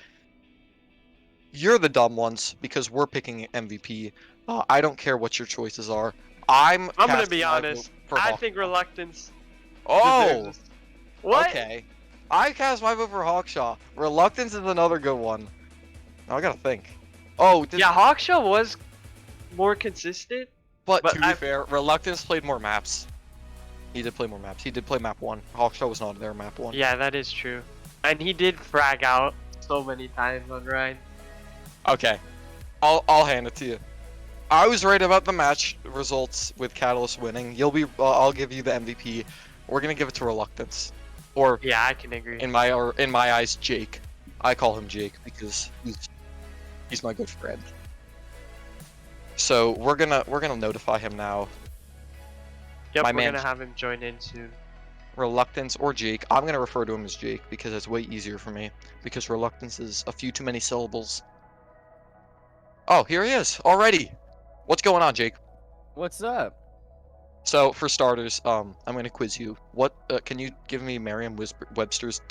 You're the dumb ones because we're picking MVP. I don't care what your choices are. I'm gonna casting be my honest. vote for I Hawk. think Reluctance. Oh, deserves this. What? okay. I cast my vote for Hawkshaw. Reluctance is another good one. Now I gotta think. Oh, Yeah, Hawkshaw was more consistent. but but to be I- fair, Reluctance played more maps. He did play more maps. He did play map 1. Hawkshaw was not there map 1. Yeah, that is true. And he did frag out so many times on Ryan. Okay. I'll hand it to you. I was right about the match results with Catalyst winning. I'll give you the MVP. We're gonna give it to Reluctance. Or Yeah, I can agree. in my eyes, Jake. I call him Jake because he's my good friend. So we're gonna notify him now. Yep, my we're man- gonna have him join in soon. Reluctance or Jake. I'm gonna refer to him as Jake because it's way easier for me. Because Reluctance is a few too many syllables. Oh, here he is already. What's going on, Jake? What's up? So for starters, I'm gonna quiz you. What can you give me Merriam-Webster's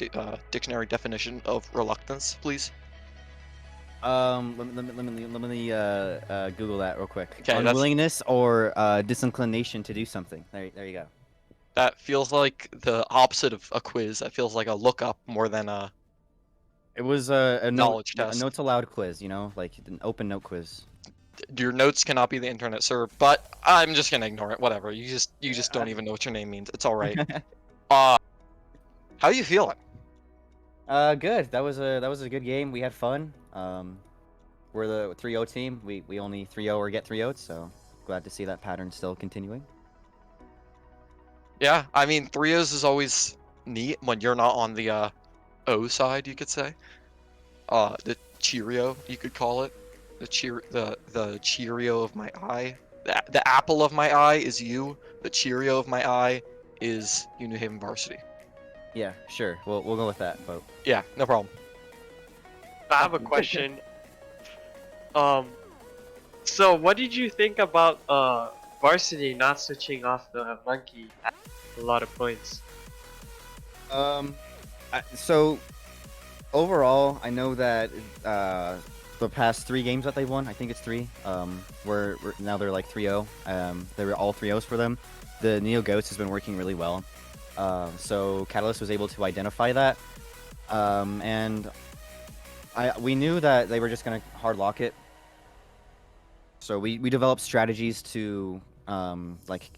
dictionary definition of reluctance, please? Google that real quick. Okay, that's- Unwillingness or disinclination to do something. There you go. That feels like the opposite of a quiz. That feels like a lookup more than a. It was a Knowledge note, test. a notes aloud quiz. You know, like an open note quiz. Your notes cannot be the internet, sir. But I'm just gonna ignore it. Whatever. You just don't even know what your name means. It's all right. How you feeling? Good. That was a good game. We had fun. We're the 3-0 team. We only 3-0 or get 3-0, so glad to see that pattern still continuing. Yeah, I mean, 3-0s is always neat when you're not on the O side, you could say. The Cheerio, you could call it. The Cheerio of my eye. The apple of my eye is you. The Cheerio of my eye is UNew Haven Varsity. Yeah, sure. We'll go with that, but Yeah, no problem. I have a question. So what did you think about Varsity not switching off the monkey at a lot of points? So overall, I know that the past 3 games that they won, I think it's 3. We're now they're like 3-0. They were all 3-0s for them. The Neo Ghost has been working really well. So Catalyst was able to identify that, and we knew that they were just gonna hard lock it. So we developed strategies to like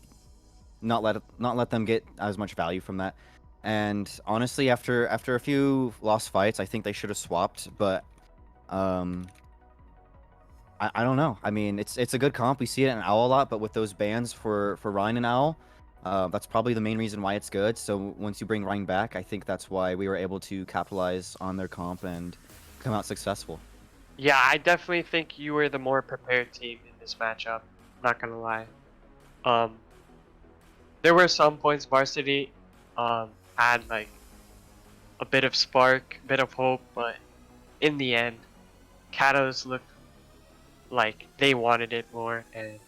not let them get as much value from that. And honestly, after a few lost fights, I think they should have swapped. But I don't know. I mean, it's a good comp. We see it in Owl a lot, but with those bans for Ryan and Owl, that's probably the main reason why it's good. So once you bring Ryan back, I think that's why we were able to capitalize on their comp and come out successful. Yeah, I definitely think you were the more prepared team in this matchup. Not gonna lie. There were some points Varsity had like a bit of spark, bit of hope, but in the end, Katos looked like they wanted it more, and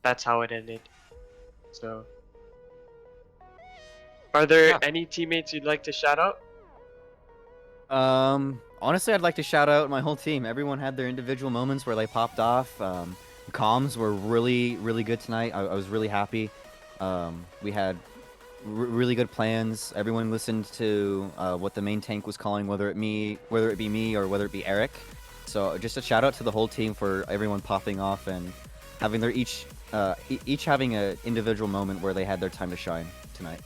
that's how it ended. So, are there Yeah. any teammates you'd like to shout out? Honestly, I'd like to shout out my whole team. Everyone had their individual moments where they popped off. Comms were really, really good tonight. I was really happy. We had really good plans. Everyone listened to what the main tank was calling, whether it be me or whether it be Eric. So just a shout out to the whole team for everyone popping off and having their each having an individual moment where they had their time to shine tonight.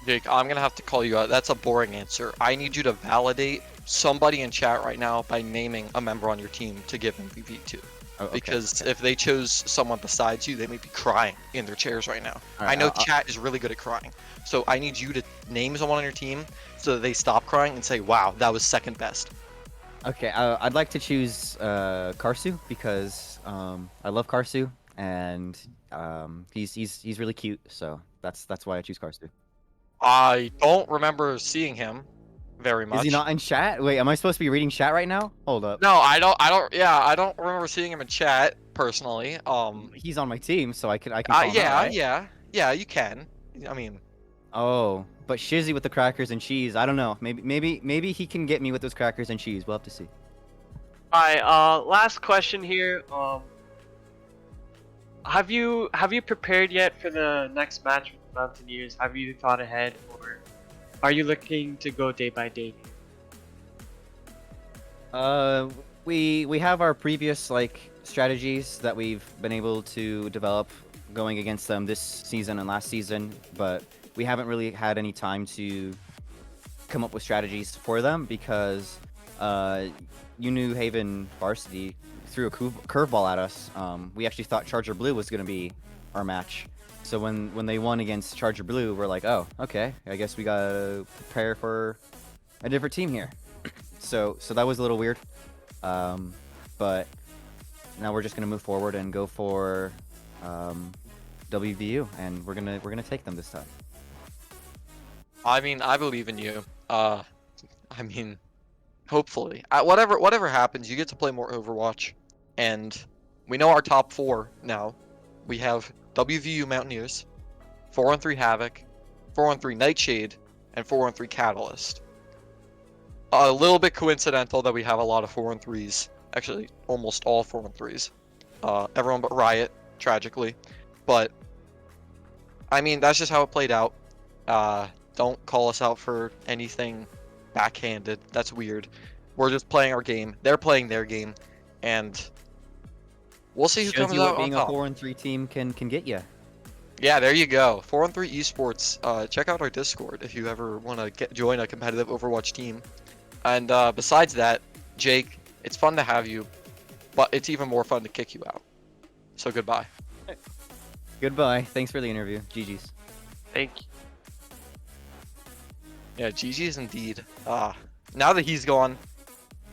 Jake, I'm gonna have to call you out. That's a boring answer. I need you to validate somebody in chat right now by naming a member on your team to give MVP to. Oh, okay, Because okay. if they chose someone besides you, they may be crying in their chairs right now. All right, I know chat is really good at crying. So I need you to name someone on your team so that they stop crying and say, wow, that was second best. Okay, I'd like to choose Karsu because I love Karsu and he's really cute. So that's why I choose Karsu. I don't remember seeing him very much. Is he not in chat? Wait, am I supposed to be reading chat right now? Hold up. No, I don't. Yeah, I don't remember seeing him in chat personally. He's on my team, so I can call him out, right? Yeah, you can. I mean, Oh, but Shizzy with the crackers and cheese. I don't know. Maybe he can get me with those crackers and cheese. We'll have to see. Alright, last question here. Have you prepared yet for the next match with the Mountaineers? Have you thought ahead, or are you looking to go day by day? We have our previous like strategies that we've been able to develop going against them this season and last season, but we haven't really had any time to come up with strategies for them because UNew Haven Varsity threw a curveball at us. We actually thought Charger Blue was going to be our match. So when they won against Charger Blue, we're like, oh, okay, I guess we gotta prepare for a different team here. So that was a little weird. But now we're just gonna move forward and go for WVU, and we're gonna take them this time. I mean, I believe in you. I mean, hopefully, whatever happens, you get to play more Overwatch, and we know our top 4 now. We have WVU Mountaineers, 4-on-3 Havoc, 4-on-3 Nightshade, and 4-on-3 Catalyst. a little bit coincidental that we have a lot of 4-3s. Actually, almost all 4-3s. Everyone but Riot, tragically. But, I mean, that's just how it played out. Don't call us out for anything backhanded. That's weird. We're just playing our game. They're playing their game. And we'll see who Shows comes you out what on being a top. 4-3 team can get you. Yeah, there you go. 4-3 Esports. Check out our Discord if you ever want to join a competitive Overwatch team. And besides that, Jake, it's fun to have you, but it's even more fun to kick you out. So goodbye. Goodbye. Thanks for the interview. GG's. Thank you. Yeah, GG's indeed. Now that he's gone,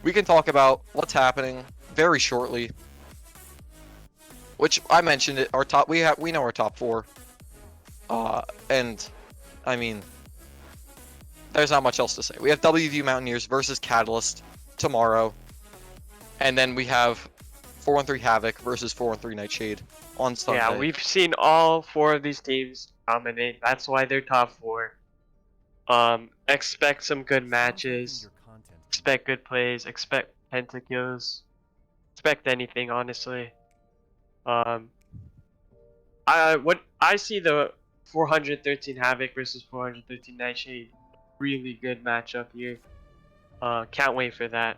we can talk about what's happening very shortly. Which I mentioned it. Our top, we know our top 4. And I mean, there's not much else to say. We have WVU Mountaineers versus Catalyst tomorrow, and then we have 4-3 Havoc versus 4-3 Nightshade on Sunday. Yeah, we've seen all 4 of these teams dominate. That's why they're top 4. Expect some good matches. Expect good plays. Expect pentakills. Expect anything, honestly. I see the 413 Havoc versus 413 Nightshade. Really good matchup here. Can't wait for that.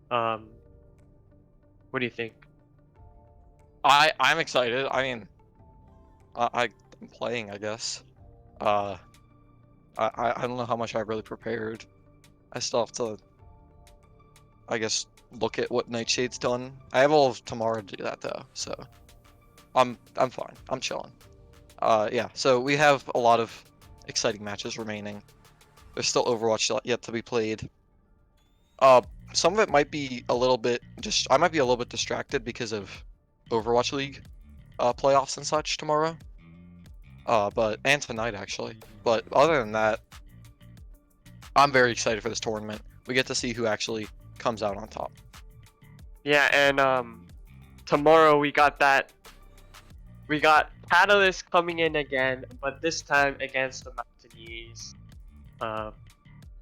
What do you think? I'm excited. I mean, I'm playing, I guess. I don't know how much I've really prepared. I still have to, I guess, look at what Nightshade's done. I have all of tomorrow to do that though, so I'm fine. I'm chilling. Yeah. So we have a lot of exciting matches remaining. There's still Overwatch yet to be played. Some of it might be a little bit I might be a little bit distracted because of Overwatch League playoffs and such tomorrow. And tonight actually. But other than that, I'm very excited for this tournament. We get to see who actually comes out on top. Yeah, and tomorrow we got Catalyst coming in again, but this time against the Mountaineers.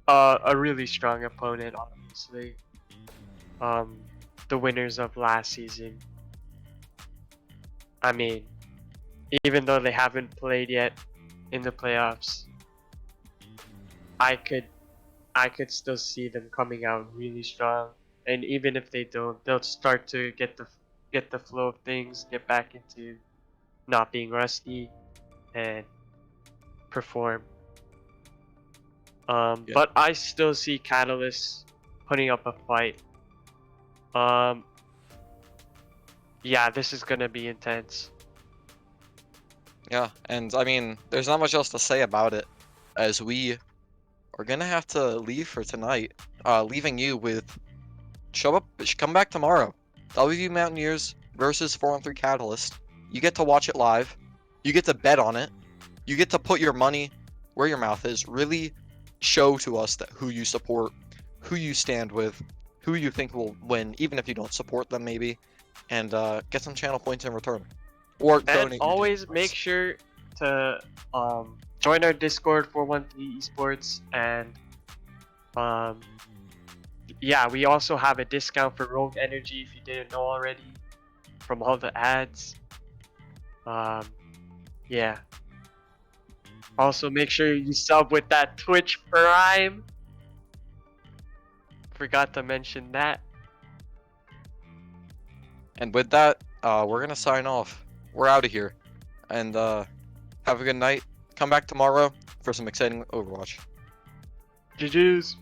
A really strong opponent, obviously. The winners of last season. I mean, even though they haven't played yet in the playoffs, I could still see them coming out really strong. And even if they don't, they'll start to get the flow of things, get back into not being rusty, and perform. Yeah. But I still see Catalyst putting up a fight. Yeah, this is gonna be intense. Yeah, and I mean, there's not much else to say about it, as we are gonna have to leave for tonight. Leaving you with come back tomorrow. WVU Mountaineers versus 4-3 Catalyst. You get to watch it live. You get to bet on it. You get to put your money where your mouth is. Really show to us that who you support, who you stand with, who you think will win, even if you don't support them maybe, and get some channel points in return. Or And donate. always make sure to join our Discord 413 Esports, and yeah, we also have a discount for Rogue Energy if you didn't know already from all the ads. Yeah. Also make sure you sub with that Twitch Prime. Forgot to mention that. And with that, we're gonna sign off. We're out of here. And have a good night. Come back tomorrow for some exciting Overwatch. GG's.